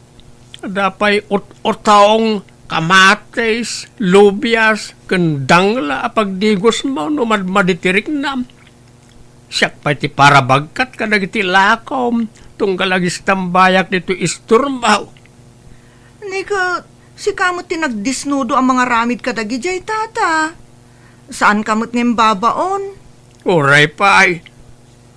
Dapay ut-utaong kamates, lubias, kan dangla apagdigos mo no madmaditirik nam. Siyak pa iti para bagkat ka dagiti lakom, tunggal agis tambayak dito isturmaw. Nika, si kamot tinagdisnudo ang mga ramid kadagi jay, Tata. Saan kamot ngem babaon? Uray pa ay,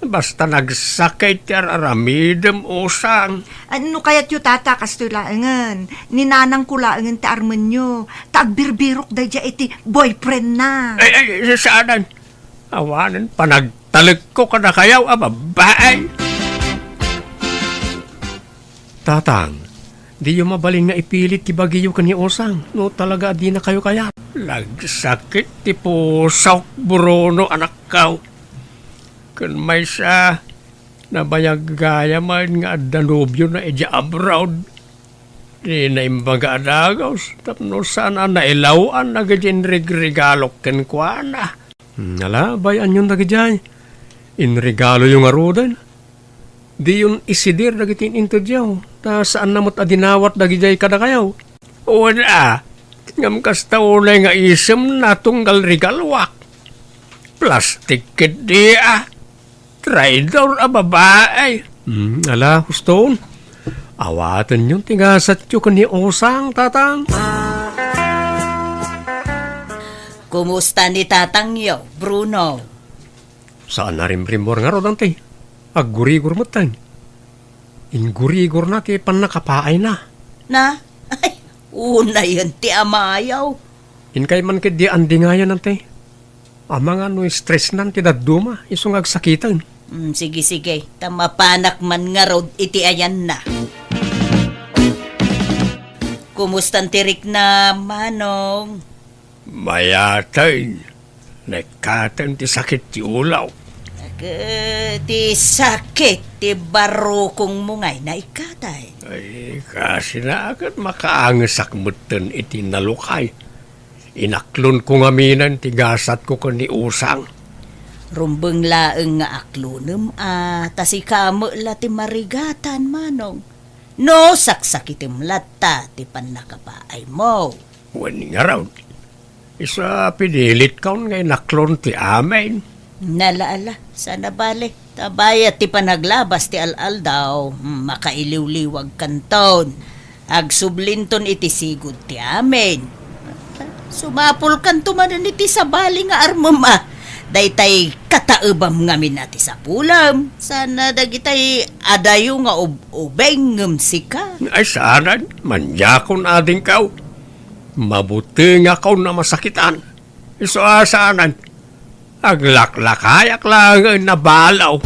basta nagsakay ti aramidem usang. Ano kayat yu, Tata, kastoy laengan? Ninanang ko laengan ti armen nyo. Tagbirbirok da jay iti boyfriend na. Ay, saanan? Awanan, panagtalag ko ka na kayaw, babae. Tatang, Di yung mabalin nga ipilit ti bagiyo ka ni Osang. No talaga di na kayo kaya. Lagsakit ti pusaw, Bruno, anak kaw. Kan may sa nabayag gaya man nga Danubyo na edya abroad. Di na imbaga adagaws. Tapno sana nailawan na gadyan regregalok ken kwa na. Nala, bayan yun na gadyan. Inregalo yung arudan. Di yun isidir na gatin intudyaw. Ta saan namot adinawat na gadyan kada kayaw. Wala. Ngam kasta ulay nga isem na tunggal regalwak. Plastic kit di Traidor a babae. Ala, Huston. Awatan yung tigasat yung ni Osang, tatang. Kumusta ni tatang yo, Bruno? Saan na rin primor nga rodante? Aggurigor mo tan. Ingurigor na ti pan nakapaay na. Na? Ay, una yun ti amayaw. Inkay man kit di andi nga yan nante. Amang ano stress nan ti daduma, isong agsakitan. Sige. Tamapanak man nga road iti ayan na. Kumustan tirik na, Manong? Mayatay. Nekatan ti sakit ti ulaw. Ti sakit, ti barukong mungay na ikatay. Ay, kasi na agad makaangasak mutan iti nalukay. Inaklon ko nga minan, tigasat ko ka ni Usang. Rumbeng laeng nga aklunem tasi kamo la ti marigatan, Manong. No, saksakitim lata ti panakapaay mo. Wani nga raw. Isa pinilit kaun nga inaklon ti amin. Nalaala, sana bale. Tabayat ti panaglabas ti al-al daw. Makailiw-liwag kanton. Agsublinton iti sigud ti amin. Sumapul kanto man iti sabali nga armama. Daytay kataebam ngamin nati sa pulam. Sana dagitay adayo nga ubeng ngem sika. Ay sana, manyakon ading kaw. Mabuti nga kaw na masakitan. Iso asanan. Aglaklakayak lang na balaw.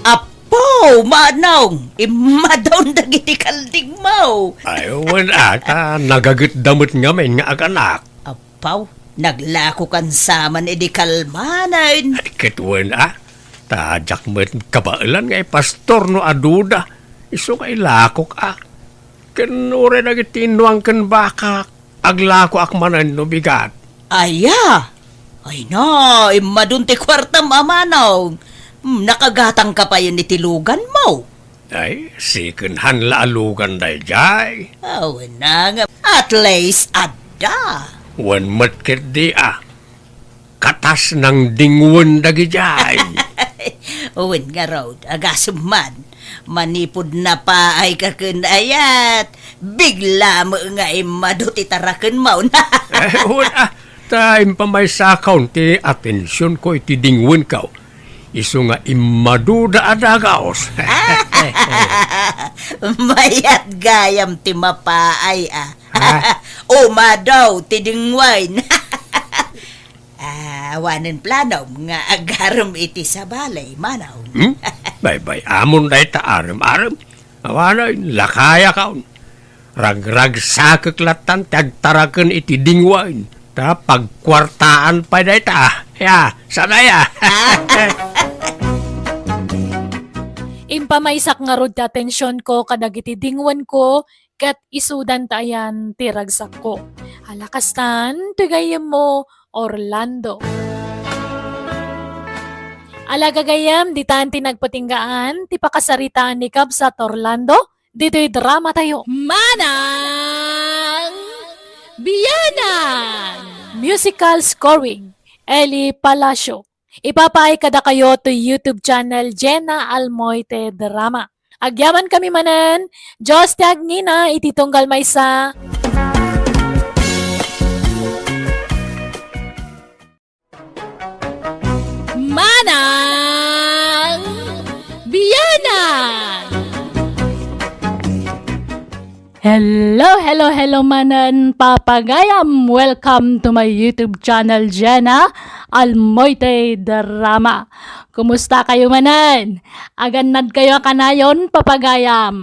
Apo, manong! Imadaw dagiti kalding mo. Ayawan ata, nagagat damot nga men nga aganak. Apaw, naglako kan saman edi kalmanan. Ay kituan tajak met kabailan nga pastor no aduda. Iso kay lakok Kenure nagitinuang ken bakak. Aglako akmanan no bigat. Aya! Ay na, imadunti kwarta mamanaw. Nakagatang ka pa yun ni tilugan mo. Ay, sikenhan laalugan day jay. Oh, na nga. At least, adda. Wan matket di katas ng dingwan dagi jay. Uwin nga road, agasuman. Manipod na pa ay kakunayat. Bigla mo nga imaduti tarakan mo na. Wan time pa may sakaw ti atensyon ko iti dingwan kaw. Iso nga imaduda adagaos. Mayat gayam ti mapaay Umadaw ti dingwain. Awanan plano nga agaram iti sa balay, manaw. Bye-bye, amon day ta aram-aram. Awanan, lakaya kaon. Rag-rag sakeklatan tagtaraken iti dingwain. Ta pagkwartaan pa day ta. Ya, sana ya. Impamaysak nga rod atensyon ko kadagiti dingwan ko kat isudan tayan tiragsak ko. Halakastan, tugayam mo, Orlando. Alagagayam, di tan tinagpatinggaan, ti pakasaritaan ni Kabsat Orlando, dito'y drama tayo. Manang Biyanan! Musical scoring, Eli Palacio. Ipapaay kada kayo to YouTube channel Jenna Almoite Drama. Agyaman kami manan, Diyos tag nina, ititunggal may sa... Manang Biyanan! Hello manan papagayam. Welcome to my YouTube channel, Jenna Almoite Drama. Kumusta kayo manan? Aganad kayo kanayon papagayam.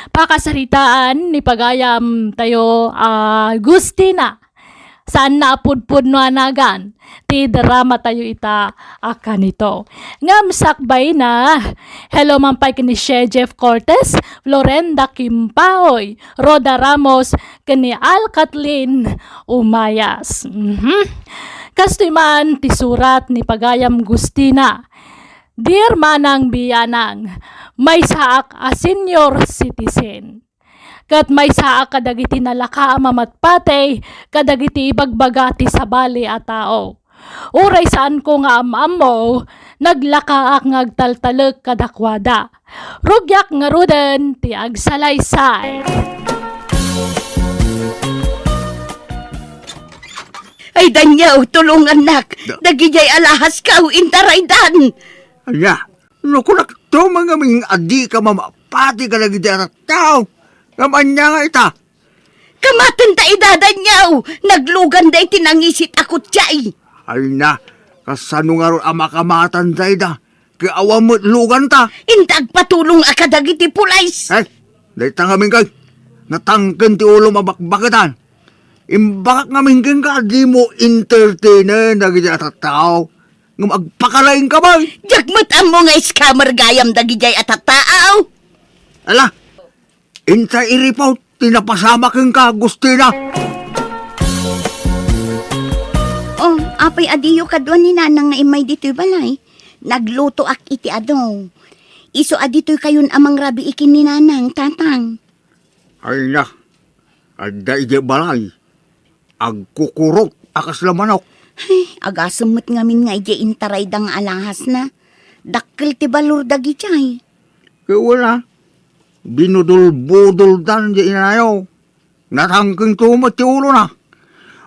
Pakasaritaan ni pagayam tayo Agustina. Saan na apudpud no anagan? Ti drama tayo ita akanito. Ngam sakbay na. Hello mampay kini Jeff Cortez, Florenda Kimpaoy, Roda Ramos, kini Al Kathleen Umayas. Kastoy man ti surat ni Pagayam Gustina. Dear Manang Biyanang, may saak a senior citizen. Kat may saa kadagiti nalaka mamatpatay, kadagiti ibagbagati sa bali a tao. Uray saan ko nga mo, naglakaak ngagtaltalag kadakwada. Rugyak nga ruden ti agsalaysay. Ay, Danyaw, tulungan nak. Nagijay alahas ka, intaraydan. Anya, nakunak to mga ming adi ka mamapati ka lagi di anak tao. Kamanya nga ita. Kamatan ta idadanyaw. Naglugan day tinangisit ako tiyay. Ay na, kasano nga ron amakamatan tayo da. Kaya awam mo't lugan ta. Intag patulong akadagiti pulays. Eh, dahi tangamin kag. Natangkan ti ulo mabakbakatan. Imbakak ngamin kang ka, di mo entertainer na gaya at tao. Nga magpakalain ka ba? Jagmat mo nga scammer gayam dagijay at taaw. Ala, inta iripaw, tinapasama kang ka, Agustina. Oh, apay adiyo kadwan ni nanang na imay dito'y balay. Nagluto ak iti ado. Iso adito'y kayon amang rabi ikin ni nanang, tatang. Ay na, adda ije balay. Agkukurot, akas lamanok. Ay, agasamot ngamin nga ije intaray dang alahas na. Dakkel ti balur dagijay. Kaya wala, binudol-budol dan di inayaw. Natangkang tumat ti ulo na.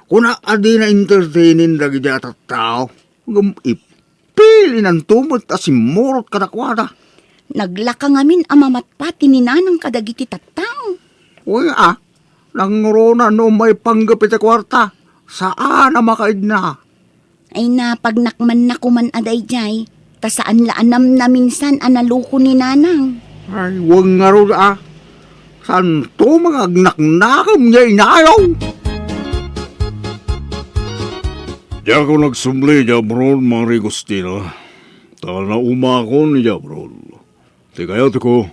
Kuna adi na entertainin lagi di at tao. Ipili ng tumat as imurot kadakwada. Naglaka ngamin amamatpati ni nanang kadagiti tattao. Uy nangrona no may panggapit sa kwarta. Saan na makaid na? Ay napagnakman na kuman aday jay. Ta saan laanam na minsan analuko ni nanang. Ay, huwag nga ro Saan to mga agnaknakam niya inayaw? Diya ko nagsumli, Jabron, Mari Agustina. Tal na umakon ni Jabron. Ti kaya ko,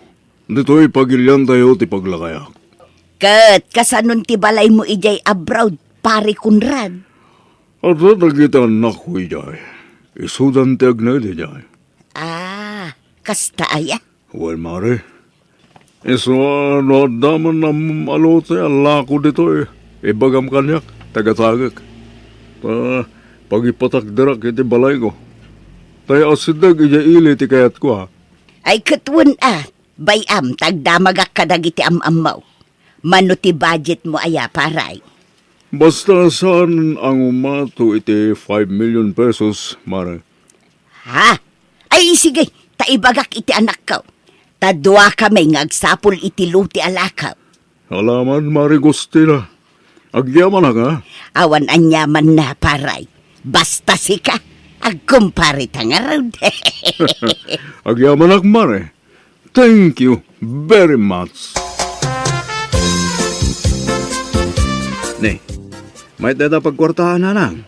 dito'y pagilyan tayo ti paglakayak. Kat kasanon ti balay mo ijay abroad, pare Kunrad. At sa nagkita anak ko ijay, isudan ti agnay ti ijay. Ah, kasta aya. Well, Mari, iso no daman na malote ala ko dito ibagam kanyak, tagatagak. Pag ipatakdarak iti balay ko, tayo asidag ijay ili ti kayat ko ha. Ay katwan bayam tagdamagak kadagiti amamaw. Mano ti budget mo aya paray. Basta saan ang umato iti 5 million pesos, Mare. Ha? Ay sige, taibagak iti anak ko. Tadwa kami ngagsapol iti luti alakaw. Alaman, Mare Agustina. Agyaman na ka. Awan anyaman na paray. Basta sika, agkumpare tangarod. Agyaman na, Mare. Thank you very much. Ne, may dada pagkwartahan na lang.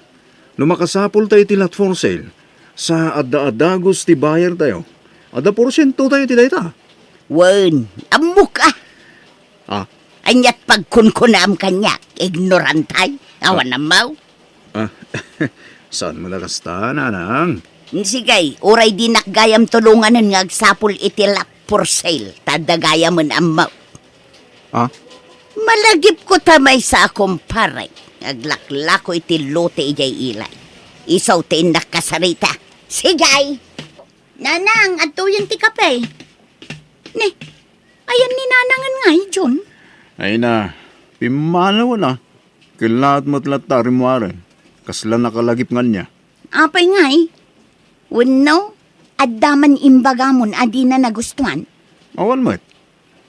Numakasapol tayo tilat for sale. Sa adda-adagos ti buyer tayo. Ada porsyento tayo ti dayta. Wen, amok Ah, Anyat pagkunkunam kanyak, ignorantay, awan na mau. saan malakas ta, nanang? Sigay, uray di nakgayam tulunganan nga agsapol itilak for sale, tadagayaman ang mau. Ah? Malagip ko tamay sa akong paray, aglaklako iti lote ijay ilay. Isaw tin nakasarita. Sigay! Nanang, ato yung ti kape. Ne, ayan ni nanangan nga, John. Ay na, pimanaw na. Kilaat matlat tari mo arin. Kasla nakalagip nga niya. Apay ngay, wano, adaman imbagamon adi na nagustuhan. Awan mo't.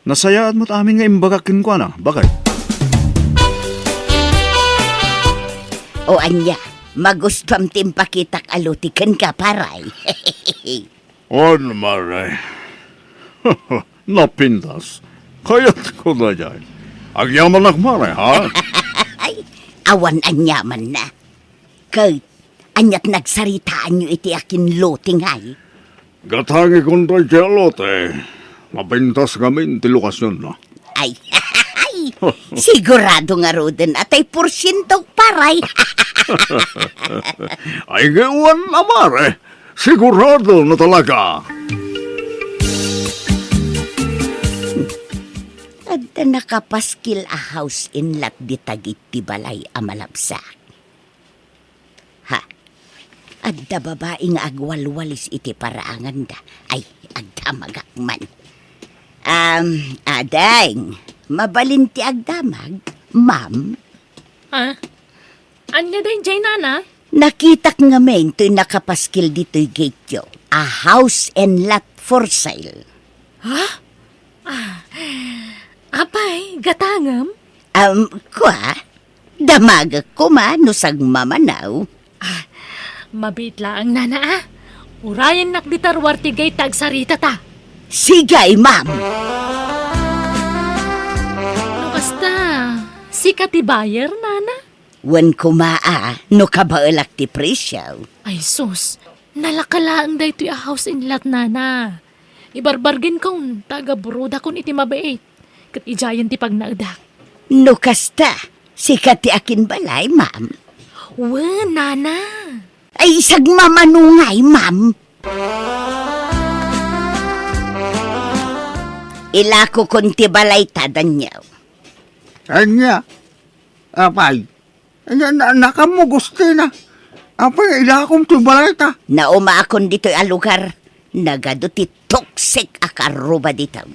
Nasayaan mo't amin nga imbagakin ko na, bakit? O anya, magustam timpakitak alutikan ka paray. On, maray. Napintas. Kaya't ko na dyan. Agyaman ak maray, ha? Ay, awan anyaman na. Kurt, anyat nagsaritaan nyo iti akin loting ay. Gatangi kong tayo jalote. Mapintas kami ti lokasyon na. Ay, sigurado nga roden atay porsyento paray. Ay gawan na mare. Sigurado na talaga. Adda nakapaskil a house in lat ditagit ti balay a malabsak. Ha, adda babaeng agwalwalis iti paraangan da. Ay, agda magakman. Adeng, mabalin ti agdamag, ma'am. Ah? Anya day, Jay, nana? Nakitak nga men to'y nakapaskil dito'y gate yo. A house and lot for sale. Apay, gatangam? Kwa? Damagak ko no sag mamanaw. Mabitla ang nana ah. Urayan nakditarwar ti gay tagsarita ta. Sigay, ma'am. No basta, sikat ti buyer, nana? Wan kumaa, no kabaelak ti presyo. Ay sus, nalakalaang da ito'y a house in lot, nana. Ibarbargin kong taga-buruda kong iti mabait. Kat ijayan ti pagnaedak. No kasta, sikat ti akin balay, ma'am. Wan, nana. Ay isag mamanungay, ma'am. Ilako konti balay tadan niyo. Anya, apay, nakamu gusti na. Apay, ilakom to balay ta. Nauma akon dito'y alugar. Nagado ti toxic akaruba dito.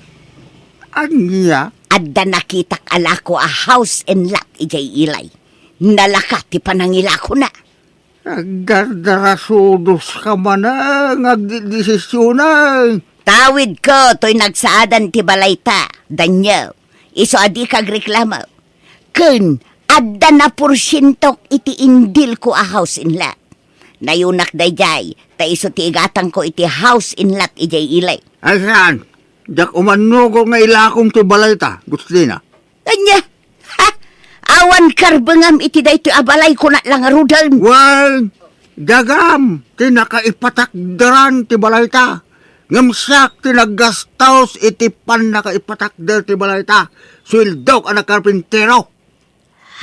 Anya, Adda nakitak alako a house and lot ijay ilay. Nalaka ti panangilako na. gardarasudos ka man ngagdidesisyon na. Tawid ko to'y nagsaadan ti balayta. Danyo, iso adi kag reklamo. Kun, adda na porsyentok iti indil ko a house in lot. Nayunak dayjay, ta iso ti igatang ko iti house in lot ijay ilay. Asan? Jak umanugo nga ilakom to balay ta. Gusto din na. Anya, ha? Awan karbengam iti daytoy abalay ko na lang arudan. Well, dagam, tinakaipatakdaran ti balay ta. Ngamsak tinagastaos iti pan nakaipatakdar ti balay ta. Swildok anak karpintero.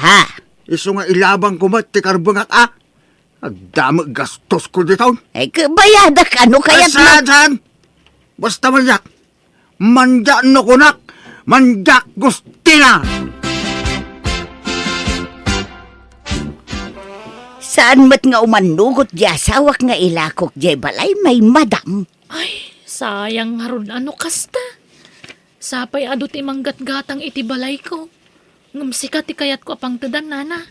Ha? Iso nga ilabang kumat ti karbengak Agdamag gastos ko dito. Ay, kabayadak ano kaya't na... Asan? Basta manyak. Manjak no kunak. Manjak gustina. Saan mat nga umanugot di asawak nga ilakok di balay may madam. Ay, sayang harun ano kasta. Sapay adot imanggat-gatang iti balay ko. Ngamsikat ti kayat ko apang tadan, nana.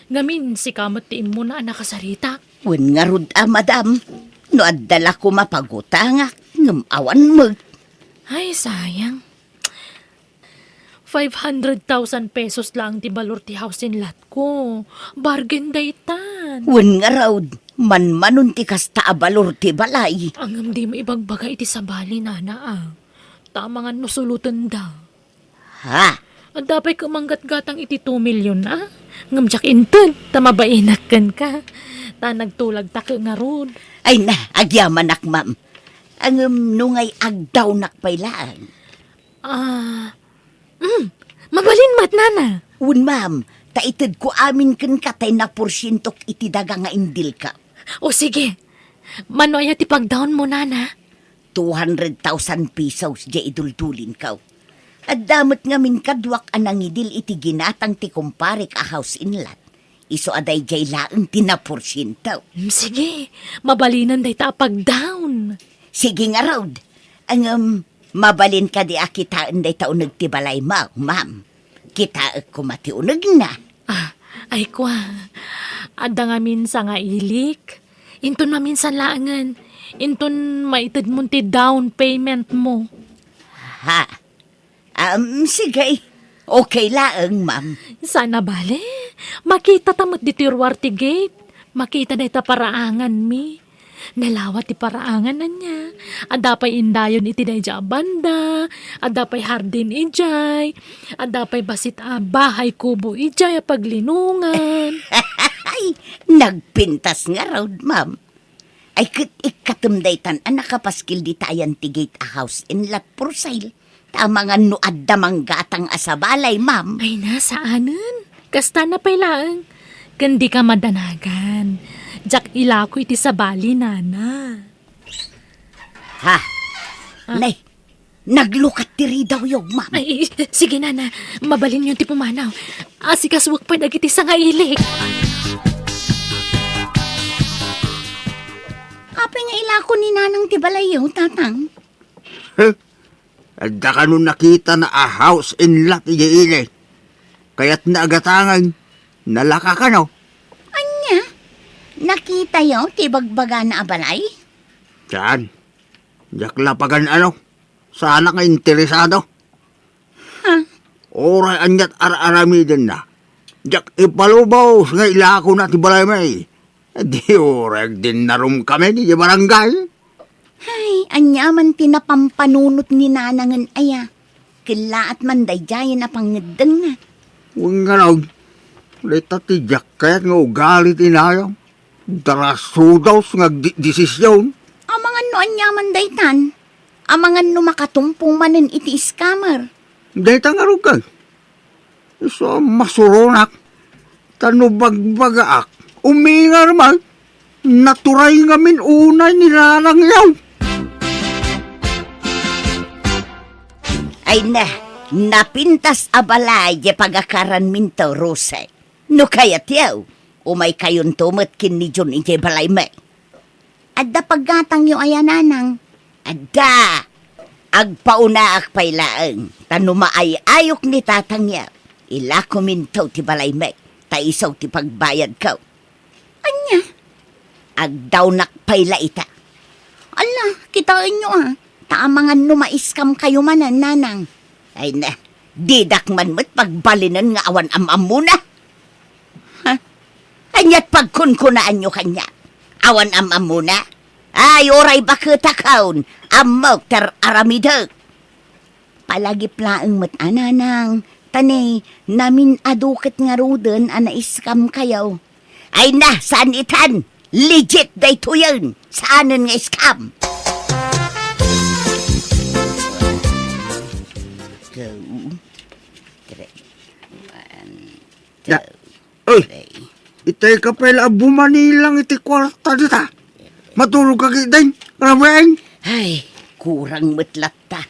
Ngamin si kamot ti imo na nakasarita. Wen nga rud madam. No addala ko mapagutangak. Ngam awan mo. Ay, sayang. 500,000 pesos lang ti balor ti house in lot ko. Bargain daytan. Wen nga raud. Man-manon ti kasta abalor ti balay. Ang di mo ibagbaga iti sabali, nana ah. Tama nga nusulutan da. Ha? At dapat kumanggat-gatang iti 2 million na. Ngamjak inton, tamabainakan ka. Ta nagtulag ta nga rod. Ay na, agyaman ak ma'am. Ang nungay agdaw nakpailaan. Mabalin mat, nana. Un ma'am, taitid ko amin ken katay na porsyentok iti daga nga indil ka. O sige, manoy ti pag-down mo, nana. 200,000 pesos di idultulin ka. At damat nga min kadwak anang idil iti ginatang ti kumparik a house in lot. Iso aday jay laeng tinaporsyento. Sige, mabalinan day ta pag-down. Sige nga raud. Ang mabalin ka di akitaan day taon nagtibalay mo, ma'am. Kita ko matiunag na. Ay kwa, ada nga minsan nga ilik. Inton na minsan laangan. Inton maitid mo ti down payment mo. Ha? Sige. Okay laang, ma'am. Sana bale. Makita tamot di Tirwarti Gate. Makita na ita paraangan mi. Nalawat ti paraangan na niya. Adapay indayon iti dayja banda. Adapay hardin ijay. Adapay basit bahay kubo ijay paglinungan. Ay, nagpintas nga raw, ma'am. Ay, ikatumdaytan ang nakapaskil di tayan ti gate a house in lot for sale. Tamangan no adda manggatang asabalay, ma'am. Ay nasaanan. Kasta na pailaan. Kandi ka madanagan. Jak ilako iti sabali, nana. Ha? Nay, naglukat tiri daw yung, ma'am. Ay, sige nana. Mabalin yung ti pumanaw. Asikaswak pa nagiti sa nga ilik. Kapag nga ilako ni nanang tibalayo, tatang. Adda ka nun nakita na a house in lot iyaili. Kaya't naagatangan, nalaka ka no? Anya? Nakita yung tibagbaga na abalay? Saan? Diyak lapagan ano? Sana ka interesado? Ha? Oray anyat ar-arami din na. Diyak ipalubaw nga ilako na ti balay may. Di oray din narum kami ni barangay. Ay, anya man tinapampanunot ni nanangan aya. Kila at manday jayan na pangedeng na. Huwag nga na, lita ti Jack kaya't nga ugali tinayang. Darasudaw nga desisyon. Amangan no anya manday tan. Amangan no makatumpong manen iti iskamar. Dahil nga rugay. So, masuronak. Tanubagbagaak. Umingar man. Naturay nga min unay nilalang yaw. Ay na, napintas abalay di pagakaran minto, Rose. No kayat yaw, umay kayon tumat kin ni John iti balay may. Adda paggatang yung ayananang. Adda, agpauna ak pailaang, tanumaay ayok ni tatang yaw. Ilako minto ti balay may, taisaw ti pagbayad kaw. Anya, agdaw nakpaila ita. Ala, kitain nyo Taamangan numaiskam kayo manan, nanang. Ay na, didak man mo't pagbalinan nga awan am-am muna. Ha? Anyat pagkunkunaan nyo kanya. Awan am-am muna. Ay, oray bakitakaon. Amok ter aramidag. Palagi plaang mo't ananang. Tanay, namin adukit nga ruden anaiskam kayo. Ay na, saan itan? Legit day to yun. Saanan nga iskam? Oy, itay ka pala bumanilang iti kwarta dita. Matulog ka kitain, rabain. Ay, kurang matlat ta.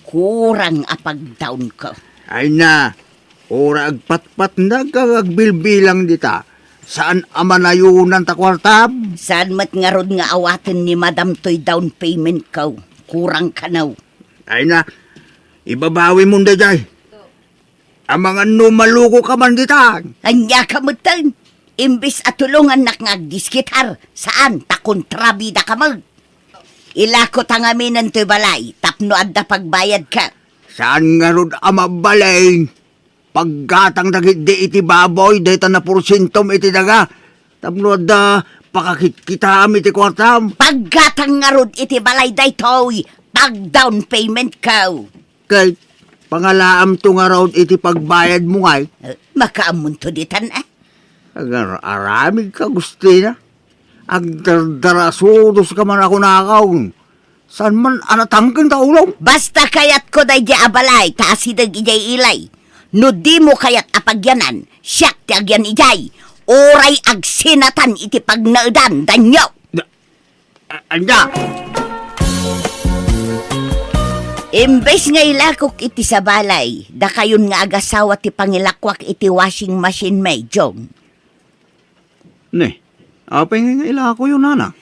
Kurang apag-down ko. Ay na, ora agpatpat na agbilbilang dita. Saan amanayunan ta kwarta? Saan mat nga rod nga awatin ni Madam Toy down payment ko? Kurang kanaw. Ay na, ibabawi mo na jay. Ang mga numaluko ka man dita. Anya ka mutan. Imbis at tulungan nak ngagdiskitar. Saan? Takontrabida ka mag. Ilako tangamin ng balay. Tapno adda pagbayad ka. Saan nga rod amabalay? Paggatang dagit di iti baboy, dahita na porsintom iti daga. Tapno adda pakakit-kita iti kwartam. Paggatang nga rod iti balay daytoy. Pag down payment ka. Kay pangalaam to nga raw iti pagbayad mo ngay. Makaamun to ditan Agar aramid ka gusti na. Agdardarasudos ka man ako nakaw. Saan man anatangkan ta ulong? Basta kayat ko day di abalay, taasidag ijay ilay. No di mo kayat apagyanan, siyak ti agyan ijay. Oray agsinatan iti pagnaudan, danyo. Anya! Imbes nga ilakok iti sa balay, da kayon nga agasawa ti pangilakwak iti washing machine may, Jong. Ne, apay nga ila ko yun, nana.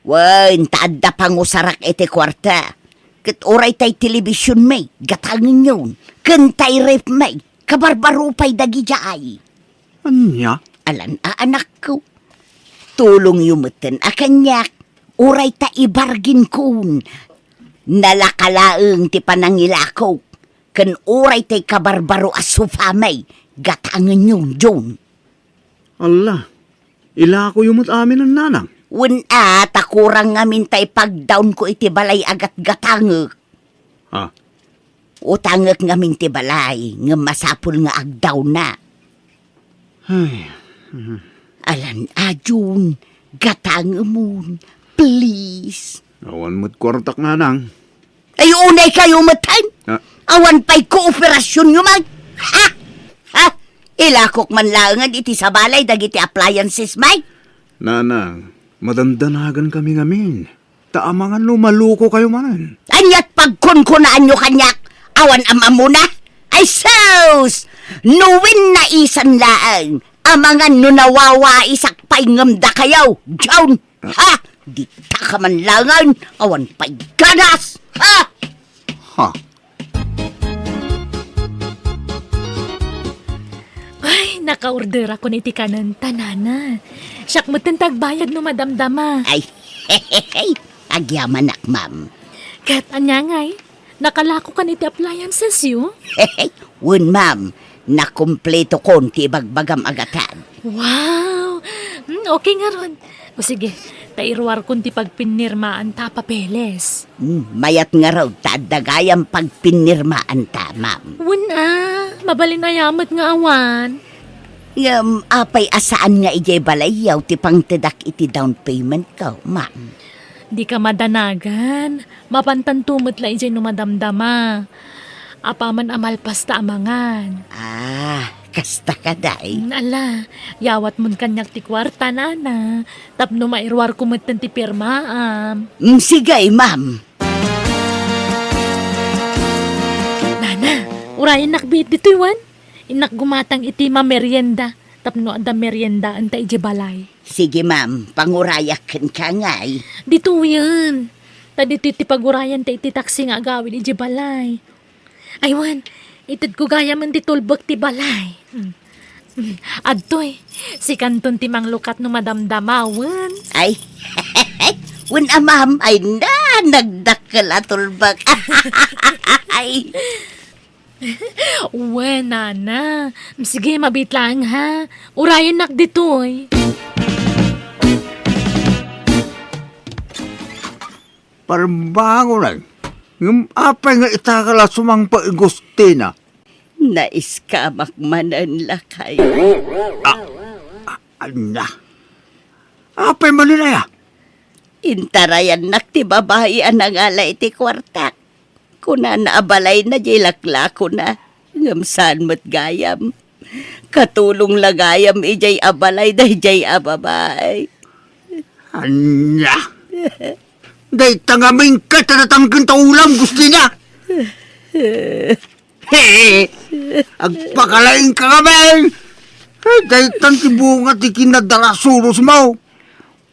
Wan, taadda pangusarak iti kwarta. Kat oray tay telebisyon may, gatangin yun. Kantay rep may, kabarbarupay dagi jaay. Anya? Alan, anak ko. Tulong yumutin, akanyak. Oray ta ibargin kun. Nalakalaeng ti panangilakaw. Kan uray tay kabarbaro as sufamay, gatangan yung June. Allah, ila ko yung amin ng nanang. Wala, takurang ngamin tay pag-down ko iti balay agat gatangek. Ha? Utangek ngamin ti balay, nga masapul nga agdaw na. Ay, Alan, June, gatang mo, please. awan mo't kwartak nga nang. Ay, unay kayo matan. Ha? Awan pa'y kooperasyon nyo mag. Ha? Ha? Ilakok man langan iti sa balay, dagiti appliances, may. Nanang, madandanagan kami ngamin. Taamangan lumaluko kayo manan. Anyat pagkunkunaan nyo kanyak, awan ama muna. Ay, sus! Nuwin na isan laang, amangan no nawawa isak pa'y ngamda kayaw, John. Ha? Di ta ka man langan, awan pa'y ganas. Ha? Ha? Ay, naka-order ako ni tikanan tanana. Siyak mo tagbayad no madamdama. Ay, hehehe, agyaman nak, ma'am. Kat anyangay, nakalako ka ni ti appliances yun. Hehe, wun, ma'am, nakumpleto konti bagbagam agatan. Wow! Okay nga ron. O sige, tairwar kun ti pagpinirmaan ta papeles. Mayat nga raw, tadagayang pagpinirmaan ta, ma'am. Wala, mabalin na yamat nga awan. Apay asaan nga ijay balayaw ti pangtedak iti down payment ko, ma'am. Di ka madanagan. Mapantantumot la ijay no madamdama. Apaman amalpas ta amangan. Kasta ka day. Ala, yawat mun kanyak ti kwarta nana. Tapno mairwar kumatan ti pirmaam. Sigay, ma'am. Nana, urayan nakbit dito iwan. Inak gumatang iti merienda. Tapno ada merienda anta ije balay. Sige, ma'am, pangurayakan ka ngay. Dito yan. Tadi ti pagurayan ta iti taksi nga agawin ije balay. Aywan, itad ko gaya man di tulbog ti balay. Adtoy, si kanton ti manglukat no madamdamawan. Ay, wun ma'am, ay nagdakkel atulbag. Ay, Uwe, nana. Sige, mabit lang ha. Urayan nak ditoy. Parbango lang. Yung apay nga itakala sumang paigustina. nais ka makmanan lakay. Anya. Apay malinaya. Intarayan nak ti babae anangala iti kwartak. Kuna naabalay na jay laklako na. Ngamsan mo't gayam. Katulong lagayam ijay abalay dahi jay ababay. Anya. Day tangaming ka tatatangkin ta ulam gusto niya. Hey, agpakalain ka kami. Day tan ti bunga ti kinadalasuros mo.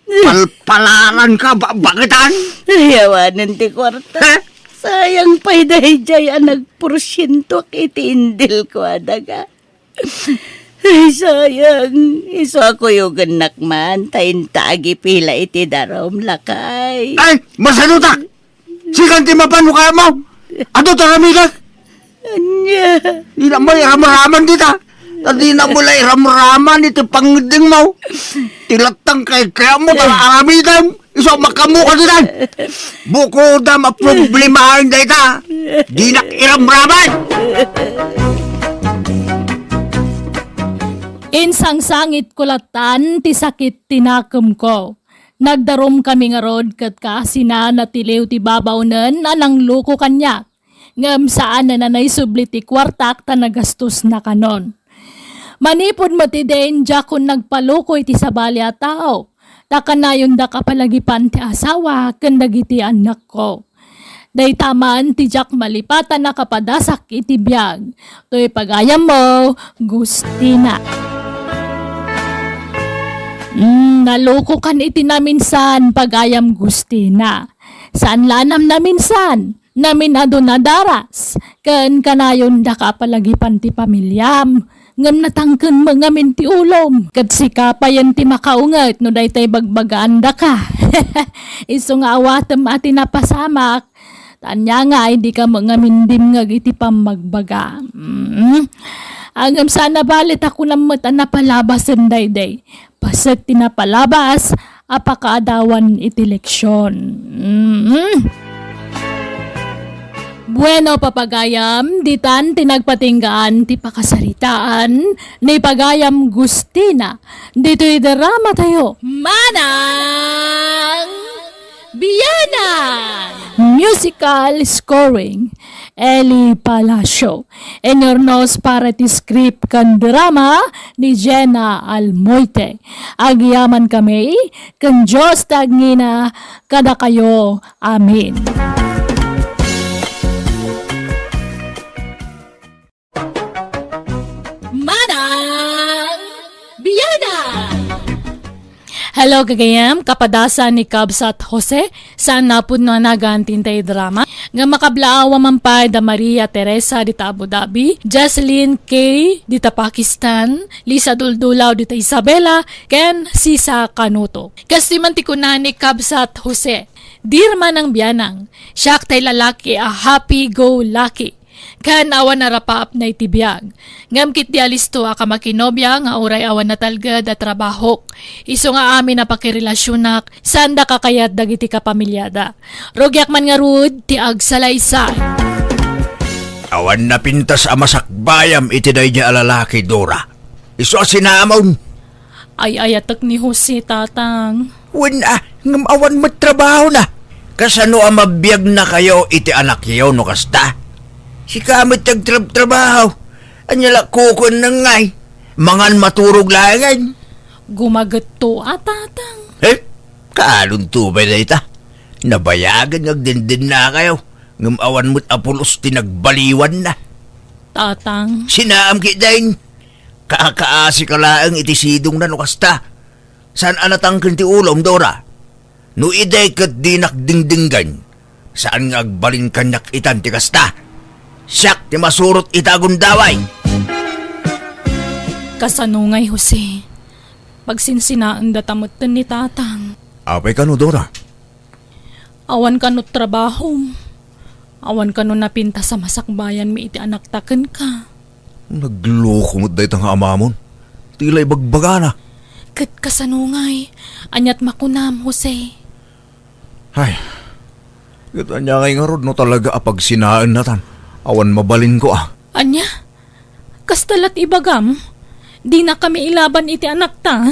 Palpalaran ka ba bakitan? Yawanan ti kwarta. Sayang pa'y dahi jay nagporsyento iti indil ko adaga. Ay, sayang. Iso ako yung ganak man. Tayin tagi pila iti darom lakay. Ay, masaluta! Sikan ti mapano kaya mo? Ato taramilag? Anya. Di na mo iram-raman dita. Di na mo lang iram-raman iti pangding mo. Tilatang kaya mo tala aramitan. Iso makamu ka dita. Buko da maproblemahan dita. Di na iram-raman. Insang sangit kulatan, ti sakit tinakem ko. Nagdarom kami nga rod kat kasina natiliw ti babawnen anang luko kanyak. Ngam saan na nanay subli ti kwartak ta nagastos na kanon. Manipod mo ti den jakon nagpaluko iti sabali a tao. Takanayon da kapalagipan ti asawa ken dagiti anak ko. Day tamaan ti jak malipatan na kapadasak iti biyag. To'y pagayam mo, Gustina. Naloko kan iti naminsan pagayam Gustina. Saan lanam naminsan? Namin adonadaras. Ken kanayon da kapalagipan ti pamilyam. Ngam natangken mangamin ti ulom. Kat sikapayan ti makaunget no daytay bagbagaan da ka. Iso nga awatem ati napasamak. Tanya nga, hindi ka mga mindimngag iti pamagbaga. Agam sana balit ako naman napalabas ang dayday. Pasag tinapalabas, apakaadawan iti leksyon. Bueno, papagayam, ditan tinagpatinggaan ti pakasaritaan ni Pagayam Gustina. Dito'y drama tayo. Manang Biyanan! Musical scoring, Eli Palacio. Enornos para ti script kan drama ni Jenna Almoite. Agyaman kami, kan Diyos tagngina, kada kayo. Amin. Manang Biyana! Hello kagayam, kapadasa ni Kabsat Jose, saan napod na nagantintay drama. Nga makablaawa mampay da Maria Teresa dita Abu Dhabi, Jocelyn K. dita Pakistan, Lisa Duldulaw dita Isabela, Ken Sisa Kanuto. Kasi mantikuna ni Kabsat Jose, dirma ng biyanang, siya tay lalaki a happy-go-lucky. Kan awan na rapaap na itibiyag. Ngamkit di alisto ka makinobya nga uray awan na talgad at trabahok. Iso nga amin na pakirelasyonak, sanda kakayat dagiti ka pamilyada. Rogyak man nga rud, ti agsalaysay. Awan na pintas amasakbayam iti day niya alalaki, Dora. Iso sinamon. Ay ayatak ni Jose, tatang. Wala, ngam awan matrabaho na. Kasano mabiyag na kayo iti anak yaw no kasta? Si kamit tagtrabaho. Anyala kukon na ngay. Mangan maturog langan. Gumagatto tatang. Kaalong tubay na ita. Nabayagan ngagdindin na kayo. Ngamawan mo't apulos tinagbaliwan na. Tatang. Sinaam kidain. Kakaasi ka laang iti sidong na nukasta. Saan anatang ti ulom, Dora? No iday kat dinak dingdinggan. Saan nga agbalin kanyak itan ti kasta? Siyak ti masurot itagon daway. Kasanungay, Jose. Pagsinsinaan datamutan ni tatang. Apay ka no, Dora? Awan ka no trabaho. Awan ka no napinta sa masakbayan mi iti anak taken ka. Nagloko mo't dahi tang amamon. Tila ibagbaga na. Kat kasanungay. Anyat makunam, Jose. Ay, gata niya kay nga rod no talaga apag sinaan natan. Awan mabalin ko Anya? Kastalat ibagam? Di na kami ilaban iti anak ta?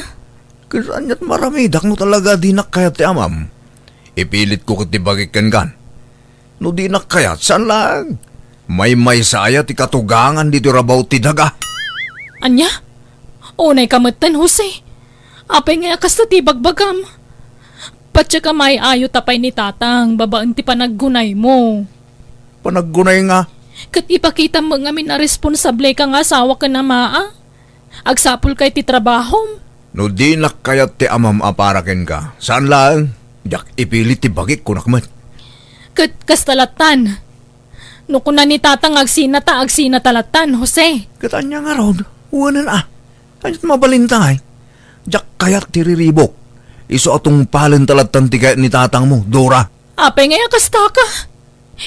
Kasanyat maramidak no talaga di nakayat ti amam. Ipilit ko katibagikan kan. No di nakayat, saan lang? May saya ti katugangan dito rabaw ti daga. Anya? Unay kamatan, Jose. Apay nga kasta ti bagbagam. Patya ka may ayo tapay ni tatang, babaan ti panaggunay mo. Panaggunay nga. Kat ipakita mo nga min na responsable ka nga asawa ka na maa. Agsapul kay ti trabaho. No di nakayat ti amam aparaken ka. Saan lang? Yak ipilit ti bagik kunakman. Kat kastalatan. No kuna ni tatang agsina talatan, Jose. Katanya nga ron. Uwanan Anyat mabalintay. Jak kayat ti riribok. Iso atong palin talatan ti kayat ni tatang mo, Dora. Apay nga kasta ka.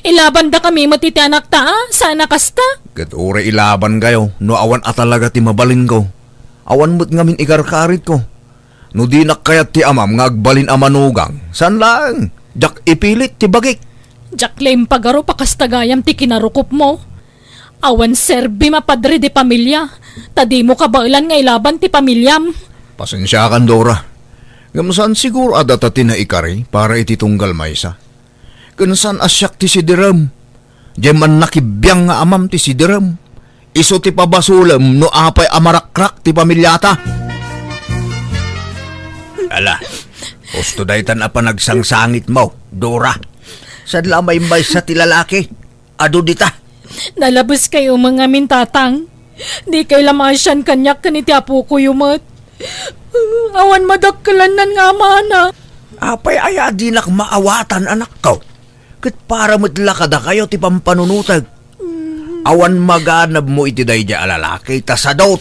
Ilaban da kami matiti anak ta, sana kasta. Kat ure ilaban kayo, no awan atalaga ti mabalin ko. Awan mo't ngamin ikarkarit ko. No di nakayat ti amam nga agbalin amanugang. San lang? Jak ipilit ti bagik. Jak lem pagaro pakastagayam ti kinarukop mo. Awan serbi mapadre di pamilya. Tadi mo kabailan nga ilaban ti pamilyam. Pasensya kan, Dora. Gamsan siguro adata ti na ikari para iti tunggal maysa. Kansan asyak ti sidiram. Diyaman nakibiyang nga amam ti sidiram. Iso ti pabasulam no apay amarakrak ti pamilyata. Ala, gusto daytan apa nagsangsangit mo, Dora. Sadla may sa ti lalaki. Ado dita. Nalabas kayo mga mintatang. Di kay lamasyan kanyak kaniti apo ko yumat. Awan madakkalanan nga mana. Apay aya di nak maawatan anak ko. Kat para matlakada kayo ti pampanunutag. Awan maganab mo iti day di alalaki, tasadot.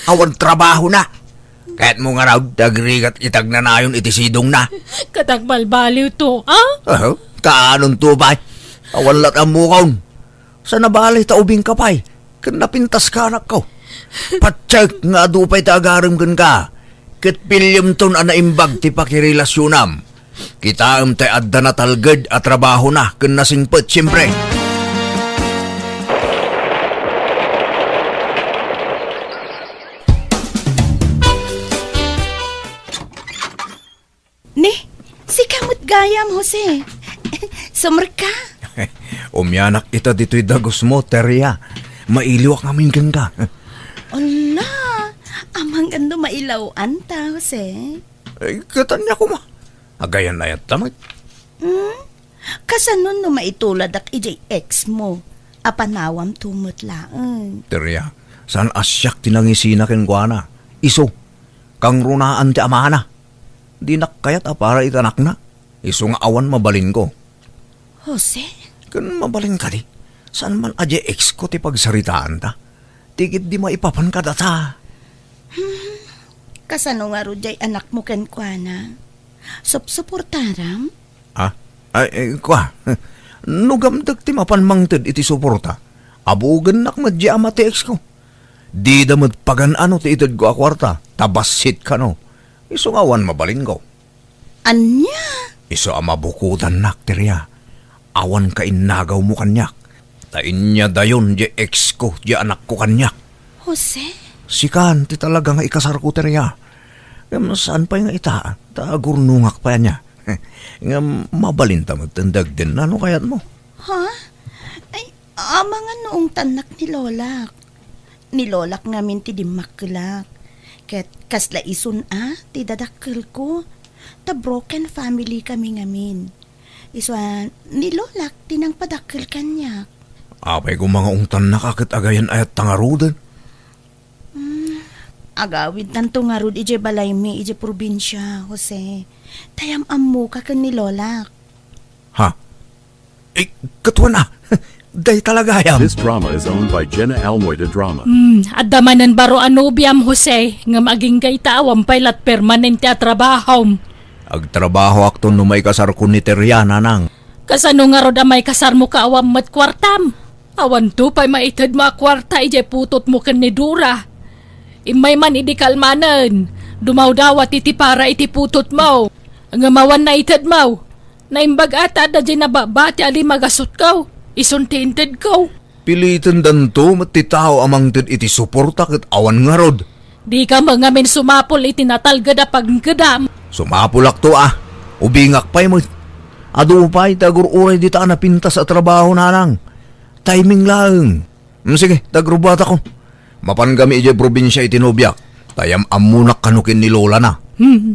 Awan trabaho na. Kahit mo nga raw, dagrigat itag na nayon iti sidong na. Katagbalbaliw to, Kaanong tubay? Awan lat ang mukaon. Sa nabalay ta ubing kapay. Kan napintas ka anak ko. Patsak nga dupay ta agaram kan ka. Ket pilyam ton ana imbag ti pakirelasyonam. Kita tay adda na talged at trabaho na ken nasingpet siyempre. Ni, si kamot gayam, Jose. Sumr ka. Umyanak ita dito'y dagos mo, Teria. Mailiwak namin ganda. Ala, amang gando mailawan ta, Jose. Ay, katanya ko ma. Agayan na yata mag. Kasanon no maitulad ak EJX mo. Apanawam tumutlaan. Teria, saan asyak tinangisina ken guana? Iso, kang runaan ti amana. Di nakayat para itanak na. Iso nga awan mabalin ko. Jose? Kan mabalin ka di. Saan man aje ex ko ti pagsaritaan ta? Tigit di maipapan ka data. Kasano nga rujay anak mo ken kuana? Suportaram? Ha? Ay, kwa. Nugamdag ti mapanmangted iti suporta. Abugan nak madya ama ti ex ko. Di damad pagan ano ti itad ko akwarta. Tabasit ka no. Iso nga awan mabalin ko. Anya? Iso ama bukutan nak teriya. Awan ka inagaw mo kanyak. Tain niya dayon di ex ko, di anak ko kanyak. Jose? Sikan, ti talaga nga ikasar ko teriya. Ngam saan pa nga ita? Tagurnungak pa niya. Ngam mabalin tamad tendag din. Ano kayat mo? Ha? Ay, amang noong tanak ni Lolak. Ni Lolak ngamin ti dimakulak. Ket kasla isun ti dadakkel ko. Ta broken family kami ngamin. Iswan, ni Lolak tinang padakkel kanyak. Apay ko mga ungtan na kakit agayan ayat tangarudan. Agawid tanto nga rod ije balay mi ije probinsya, Jose. Tayam ammo ka ken ni Lolak. Ha? Eh, katuan na. Day talaga yam. This drama is owned by Jenna Almoida Drama. Adamanan baro anubiam, Jose. Nga maging kay taawam pailat permanente at trabaho. Agtrabaho akton numay kasar ko ni Teriana nang. Kasano nga rod amay kasar mo ka awam mat kwartam. Awan to pa'y maitad mo akwarta ije putot mo ken ni Dura. Imay man idi kalmanan. Dumaw-dawat iti para iti putot mo. Nga mawan na itad mo. Naimbag ata da dyan nababati ali magasot ko. Isuntinted ko. Pilitan danto matitao amang tid iti suporta ket awan nga rod. Di ka mangamin sumapol iti natalgada pagkadam. Sumapulak to Ubingak pa'y mo. Ado pa'y tagur-uray di ta napinta sa trabaho nanang. Timing lang. Sige, tagrubata ko. Mapanggami ije probinsya itinubyak. Tayam amunak kanukin ni Lola na.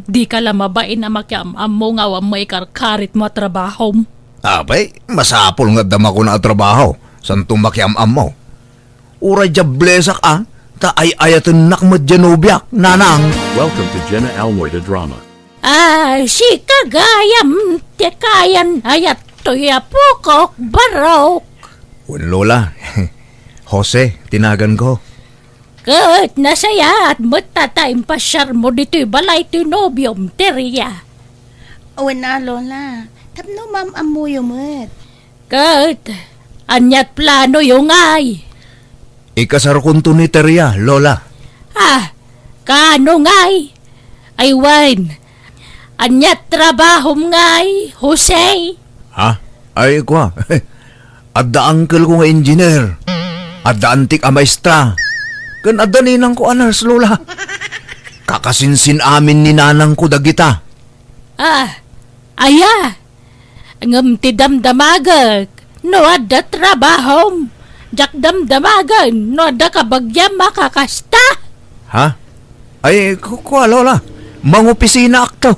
Di ka lang mabain na makiam-am mo nga wam may karkarit mo trabaho. Apay, masapol nga dama ko na trabaho. San tumakiam-am mo. Uray jablesak ta ay ayatan nakmat janubyak, nanang. Welcome to Jenna Almoida Drama. Si kagayam tekayan ayat toya pukok barok. Lola, Jose, tinagan ko. Kat nasaya at matatayang pasyar mo dito'y balay tinobyom teriya. Awan na, Lola. Tapno ma'am amuyo mo't. Kat, anyat plano yung ay. Ikasar kunto ni Teria, Lola. Kano ngay? Ay wan, anyat trabaho ngay, Jose. Ha? Ay, kwa. Adda uncle ko nga engineer. Adda antik a maestra. Kan adda ninang ko anas, Lola. Kakasinsin amin ni nanang ko dagita. Aya. Ngam ti damdamagag. No adda trabaho. Jak damdamagan. No adda kabagyam makakasta. Ha? Ay, kwa, Lola. Mangopisina akto.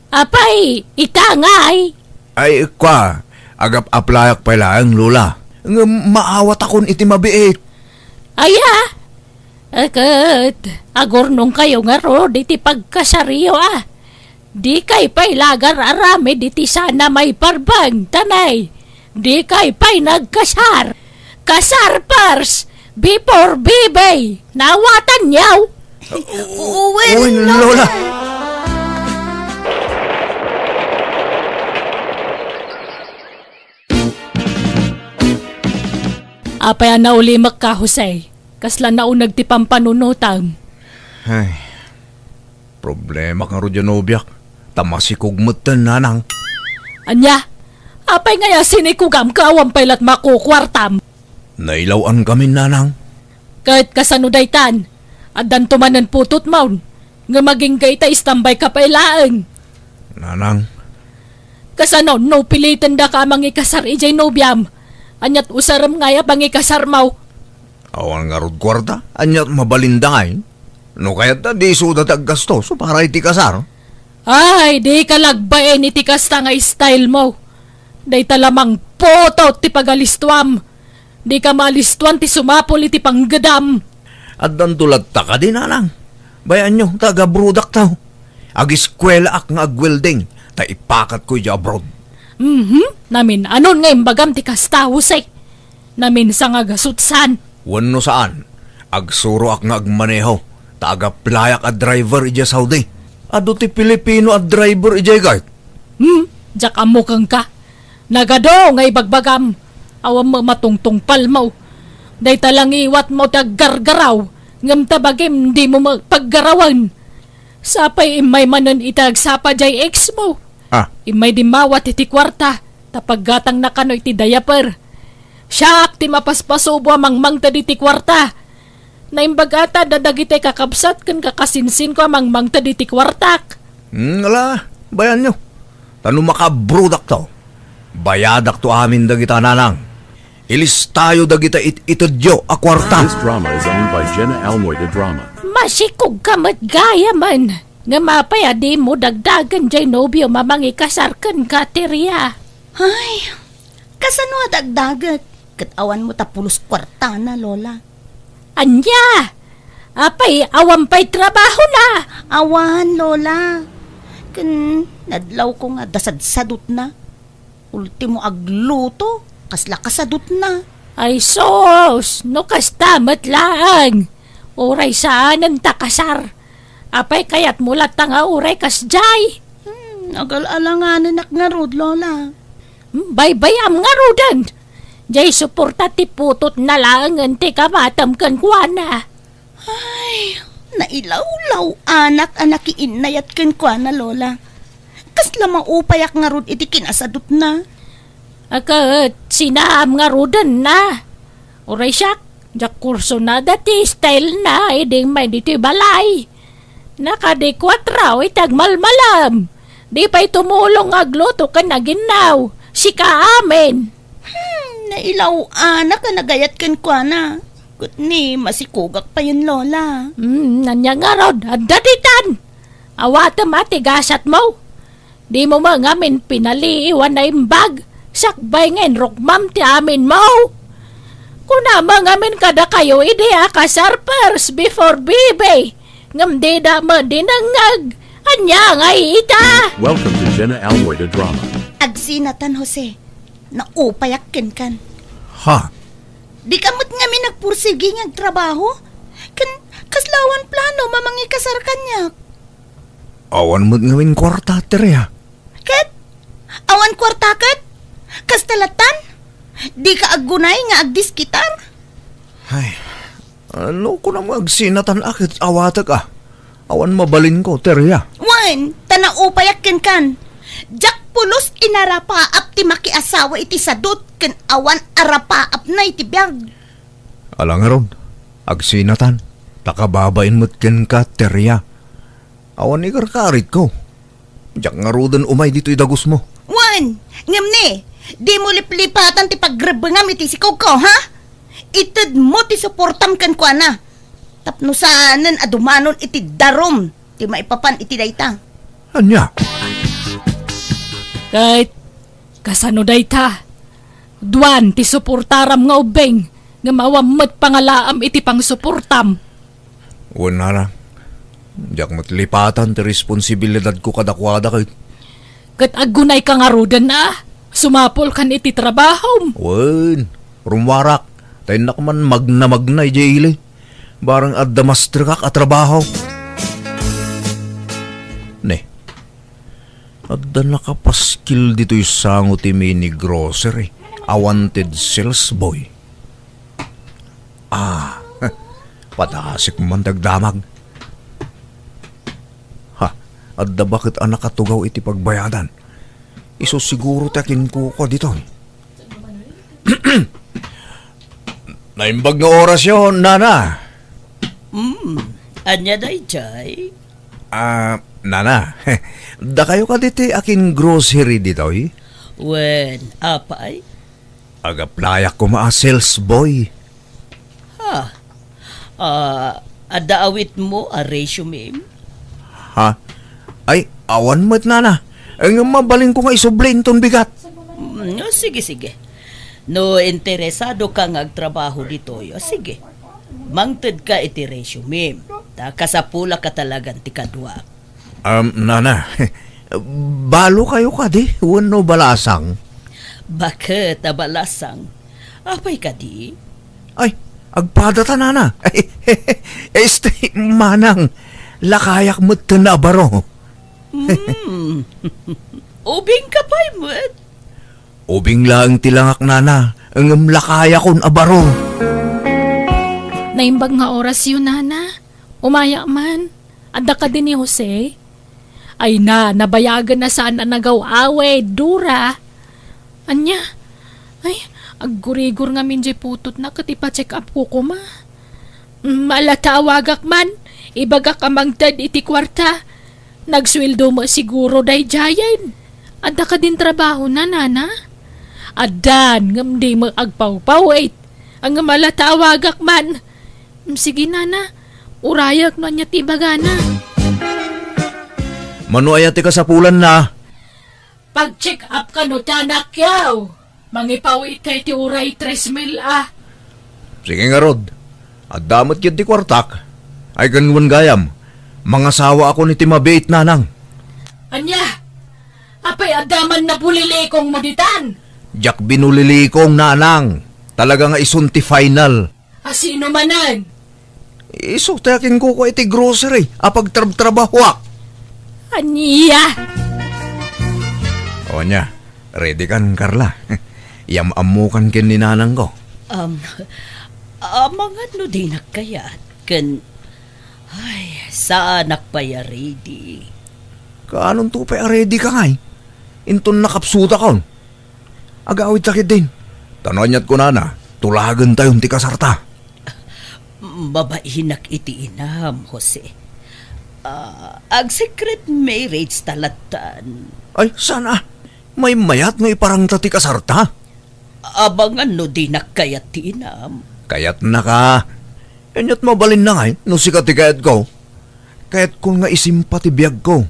Apay, itangay. Ay, kwa. Agap aplayak pa lang, Lola. Nga maawat akon iti mabiit. Aya. Akat, agor nung kayo nga rod iti pagkasaryo Di kay pa'y lagar arami diti sana may parbang, tanay. Di kay pa'y nagkasar. Kasar pars, before bibay, nawatan yaw. Uy, Lola. Apay na ulimak ka, Jose. Kasla na unag ti pampanunutam. Ay, problema ka ro dyan, Obiak. Tamasikugmutan, nanang. Anya, apay ngaya sinikugam ka awang pailat makukwartam. Nailawan kami, nanang. Kahit kasanudaytan, adan tumanan putot maun, nga maging gayta istambay ka pailaan. Nanang, Kasano, no pilitan da ka mang ikasar ijay nobyam. Anyat usaram ngaya bang ikasar mau. awan nga rod kwarta, anyat mabalinda ngayon. No kaya't na di suda taggasto, so para iti kasar. Ay, di ka lagbaen iti kasta nga style mo. Day talamang poto ti pagalistuam. Di ka malistuan ti sumapol iti panggadam. At dan tulad ta ka din, nanang. Bayan nyo, taga-brudak tao. Ag-eskwela ak nga ag-welding, ta ipakat ko iya abroad. Namin anon nga imbagam ti kasta, Jose. Namin sa nga gasutsan. Wano saan, agsuro ak nga agmaneho, ta aga-playak a driver iya Saudi. Ado ti Pilipino at driver iya guard. Diyak amukang ka. Nagado nga ibagbagam. Awam mo matungtong palmaw. Day talang iwat mo taggargaraw. Ngam tabagim di mo paggarawan. Sapay imay manon itagsapa jay ex mo. Ah, Imay di mawat iti kwarta. Tapaggatang nakano iti diaper. Siyak ti mapaspasubo amang mangta di ti kwarta. Naimbagata dadagite kakabsat kan kakasinsin ko amang mangta di ti kwartak. ala, bayan nyo. Tano makabrudak to. Bayadak to amin dagita, nanang. Ilis tayo dagita itudyo a kwarta. This drama is owned by Jenna Almoida Drama. Masikog ka gaya man. Nga mapaya di mo dagdagan jay nobyo mamang ikasarkan ka teriya. Ay, kasano dagdagat? Katawan mo tapulos kwarta na, Lola. Anya! Apay, awampay trabaho na! Awan, Lola. Nadlaw ko nga dasadsadot na. Ultimo agluto, kasla kasadot na. Ay sos, no kastamat lang. Uray saan ang takasar. Apay kayat mulat nga uray kasjay. Nagal-alanganan ak nga rod, Lola. Baybayam nga rudan. Jay suporta ti putot na lang ti kamatam kan kuana. Ay, nailaw-law anak iinayat ken kwa na, Lola. Kasla maupayak nga rod iti kinasadot na. Akat sinaam nga rudan na. Uray siyak, jak kurso na dati style na edeng may dito balay. Nakadekwatraw itagmalmalam. Di pa'y tumulong agluto ka na ginaw. Sika amin. Nailaw anak ka nagayat ken kwa na. Kutni, masikugak pa yun, Lola. Nanya nga rod, adaditan. Awatam atigasat mo. Di mo mga amin pinaliiwan na imbag. Sakbay ngayon rokmam ti amin mo. Kuna mga amin kada kayo ideya kasarpers before bibe. Ngam di da mo dinangag. Anya nga ita. Welcome to Jenna Almoida Drama. Agsinatan, Jose. Naupayak ken kan. Ha? Di kamot nga mi nagpursigi nga trabaho. Kaslawan plano mamangi kasar kanyak. Awan mo't ngawin kwarta, Terea. Ket? Awan kwarta ket? Kastalatan? Di ka aggunay nga agdiskitar? Ay, ano ko na magsinatan akit awata ka. Awan mabalin ko, Terea. Wan, tanaupayak ken kan. Jak pulos inarapaap ti makiasawa iti sadot ken awan arapaap na iti biyag. Alang ron, agsinatan. Takababain mo't ken ka, Terea. Awan ikarkarit ko. Diyak nga rudan umay dito idagus mo. Wan, ngam ni, di mo liplipatan ti pagrebengam iti sikaw ko, ha? Ited mo ti suportam kan kwa na. Tapno saanan adumanon iti darom, ti maipapan iti dayta. Anya? Kahit kasano dayta. Duan ti suportaram nga ubeng. Nga mawamot pangalaam iti pang suportam. Wala na. Diyak matlipatan ti responsibilidad ko kadakwada kay. Kat agunay ka nga rudan na. Sumapol kan iti trabaho. Wen, rumwarak. Tayo na man magna ijay barang adda master kak at trabaho. Ne, adda nakapaskil dito yung sango ti mini grocery. A wanted sales boy. Patasik man dagdamag. Ha, adda bakit anak katugaw iti pagbayadan? Iso siguro takin ko dito. Naimbag nga oras yun, Nana. Anya day, Jay? Nana, da kayo ka diti akin grocery dito, eh? Wen, apay? Agaplayak ko sales boy. Adaawit mo a resume? Ha? Ay, awan mo't, Nana. Ang mabaling ko nga isublin ton bigat. Sige. No interesado ka nga agtrabaho dito, sige. Mangted ka iti resume. Kasapula ka talagang tikadwa. Nana, balo kayo ka di, wano balasang. Bakit abalasang? Apay ka di? Ay, agpadata, Nana. Este, manang, lakayak mo't tanabaro. Ubing ka pa'y mo't? Ubing lang tilangak, Nana, ang lakaya kon abaro. Naimbag nga oras yun, Nana. Umaya man. Adda ka din ni Jose. Ay nabayagan na saan na nagaw-awe, dura. Anya? Ay, aggurigur nga minjay putot na katipa-check up ko kuma. Malatawagak man. Ibagak amangtad iti kwarta. Nagsweldo mo siguro day jayan. Adda ka din trabaho na, Nana. Adan, ngam di mo agpaw-pawait. Ang malatawagak man. Sige, Nana. Urayak na niya tibagana. Mano ayati ka sa pulan na. Pag-check up ka no, tanak yaw. Mangipawit kay ti uray 3,000 Sige nga, Rod. At damot yun ti kwartak. Ay ganwan gayam. Mga sawa ako ni Timabait, Nanang. Anya? Apay adaman na bulili kong muditan. Jack binulili kong, Nanang. Talaga nga isunti final. Asino manan? Iso takin ko iti grocery. Apag trabaho. Aniya? O niya, ready kan, Carla. Yam-amukan kin ni Nanang ko. Mga no di nakayat. Sa anak pa ya ready. Kaanong tupay ready ka ngay? Inton nakapsuta ka. Agawid sakit din. Tanonyat ko, Nana, tulagan tayong ti kasarta. Babainak iti inam, Jose. Ag secret marriage talatan. Ay, sana? May mayat nga iparang tati kasarta? Abangan no di nakayat ti inam. Kayat na ka. Kanyat mabalin na ngay, no si katikayat ko. Kayat ko nga isimpati biyag ko.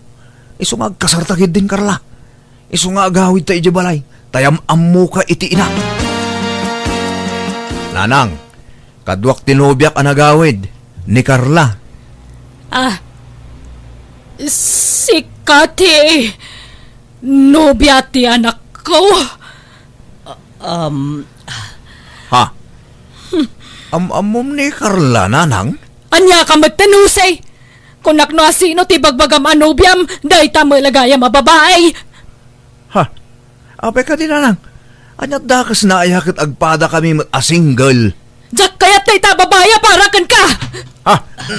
Iso nga agkasartakid din, Carla. Iso nga agawid ta ijabalay. Tayam ammo ka iti ina. Nanang, kadwak tinubyak ang agawid ni Carla. Si Kati. Nobya ti anak ko. Ha? Amom ni Carla, Nanang? Anya ka magtanusay. Kunak no asino ti bagbagam anobyam, dahi tamo lagayam mababae. Ha? Apay ka din, Nanang. Anyat dakas na ayakit agpada kami single. Diyak kayat na itababaya para kan ka. Ha?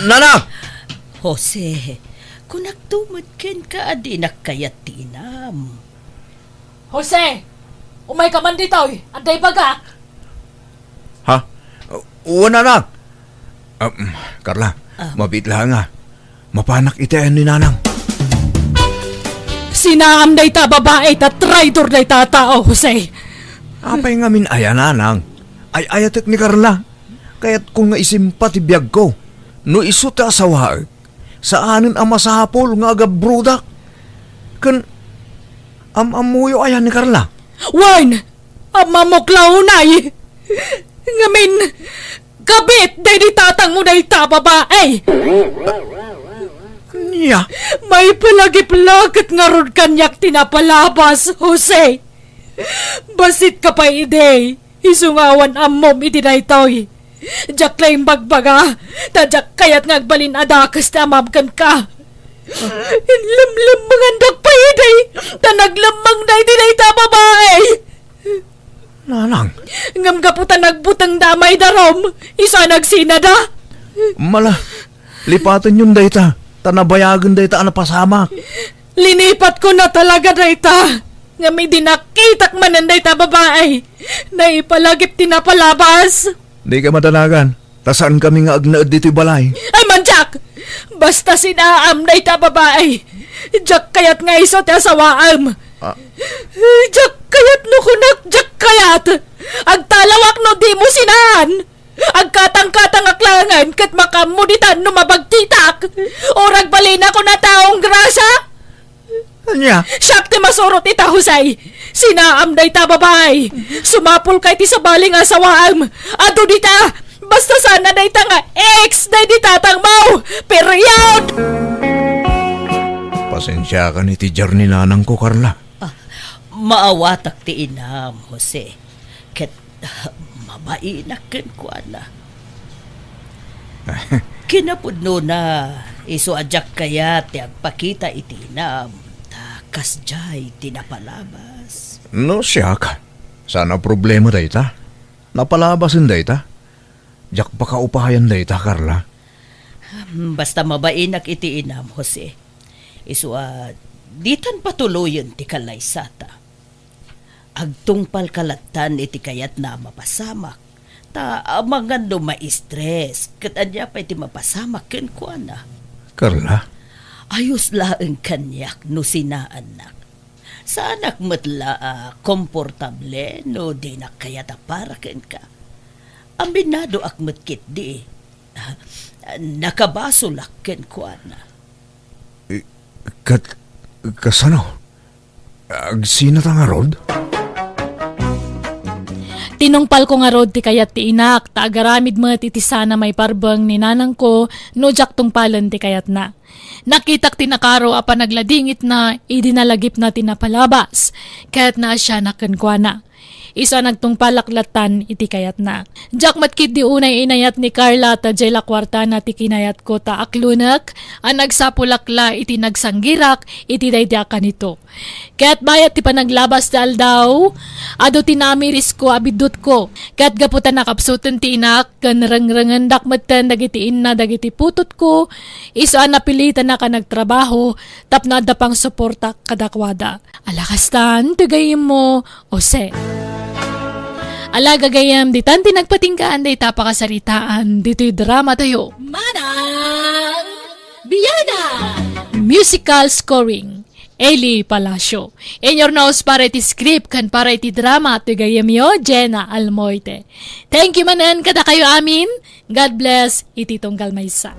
Nanang! Jose, kunak tumod ken ka adi nakayat ti inam. Jose, umay ka man dito, anday bagak. Ha? Uwan, Nanang. Carla, mabit lang nga. Mapanak itayan ni Nanang. Sinaam day ta babae ta traitor day ta tao, Jose. Apay nga min aya, Nanang. Ay ayatek ni Carla. Kaya't kung nga isimpati biyag ko. No iso ta asawaag. Saanin ang masapol nga agabrudak. Kan amamuyo ayan ni Carla. Wan! Amamoklaw nay! Ngamin, kabit day di tatang mo day ta babae. Niya? May palagi-palagit nga ron kanyak tinapalabas, Jose. Basit ka pa ide. Isungawan amom iti na ito'y. Diyak lang bagbaga. Tadyak kayat ngagbalin adakas na amamkan ka. Inlamlam mga andak pa ide. Tanaglamang na iti na ita babae. Nanang, Ngam kaputan nagbutang damay darom. Isa nagsinada. mala, lipatan yun dayta. Tanabayagan dayta ang napasamak. Linipat ko na talaga dayta. Nga may dinakitak manan dayta babae. Naipalagip tinapalabas. Di ka madanagan. Tasaan kami nga agnaad dito'y balay. Ay man, Jack! Basta sinaam dayta babae. Jack kayat nga isot ya sawaam. Jack kayat no kunak, Jack kayat. Agtalawak no di mo sinaan. Agkatang-katang aklangan kat makamuditan no mabagtitak. Orag balina ko na taong grasa. Anya? Siyak ti masurot ita husay. Sinaam day ta babay. Sumapol kay ti sa baling asawaam. Ado dita. Basta sana day ta nga ex day di tatang mau. Period! Pasensya ka ni ti Jarny nanang ko, Carla. Maawatak ti inam, Jose. Ket mabainak ken kuana. Kinapudno na iso ajak kaya ti agpakita iti inam. Takas jay tinapalabas. No, siyak. Sana problema dayta. Napalabasin dayta. Jak pa kaupahayan dayta, Carla. Basta mabainak iti inam, Jose. Iso ditan patuloyon ti kalaysata. Agtungpal kalatan iti kayat na mapasamak. Ta amangando ma-stress. Kat anya pa iti mapasamak ken kuana. Carla? Ayos laeng kanyak no sinaanak. Sa anak matla komportable no di na kayat para ken ka. Ambinado akmet kit di. Nakabasulak ken kuana. Kasano? Agsinat ang arod? Tinungpal ko nga rod ti kayat ti inak, ta agaramid mo iti sana may parbang ni nanang ko, no jak tungpalan ti kayat na. Nakitak tinakaro apa nagladingit na, idinalagip na tinapalabas, kayat na siya nakankwana. Isa nagtungpalaklatan iti kayat na. Jak matkit di unay inayat ni Carla ta jayla kwarta na ti kinayat ko ta aklunak, ang nagsapulakla iti nagsanggirak iti dayda kanito. Kaya't bayat ti panaglabas dal daw, ado tinamiris ko abidut ko. Kaya't gaputan nakapsutan ti inak, kan rangrangan dakmatan dagitiin na dagiti putot ko, isa napilitan na ka nagtrabaho, tapna pang suporta kadakwada. Alakastan, tigayim mo, Jose. Alaga gayam, di tanti nagpatingkaan day tapakasaritaan, dito'y drama tayo. Manang Biyana! Musical scoring, Eli Palacio. In your nose para iti script kan para iti drama at gayam yo, Jenna Almoite. Thank you manan kada kayo amin. God bless, iti tunggal maysa.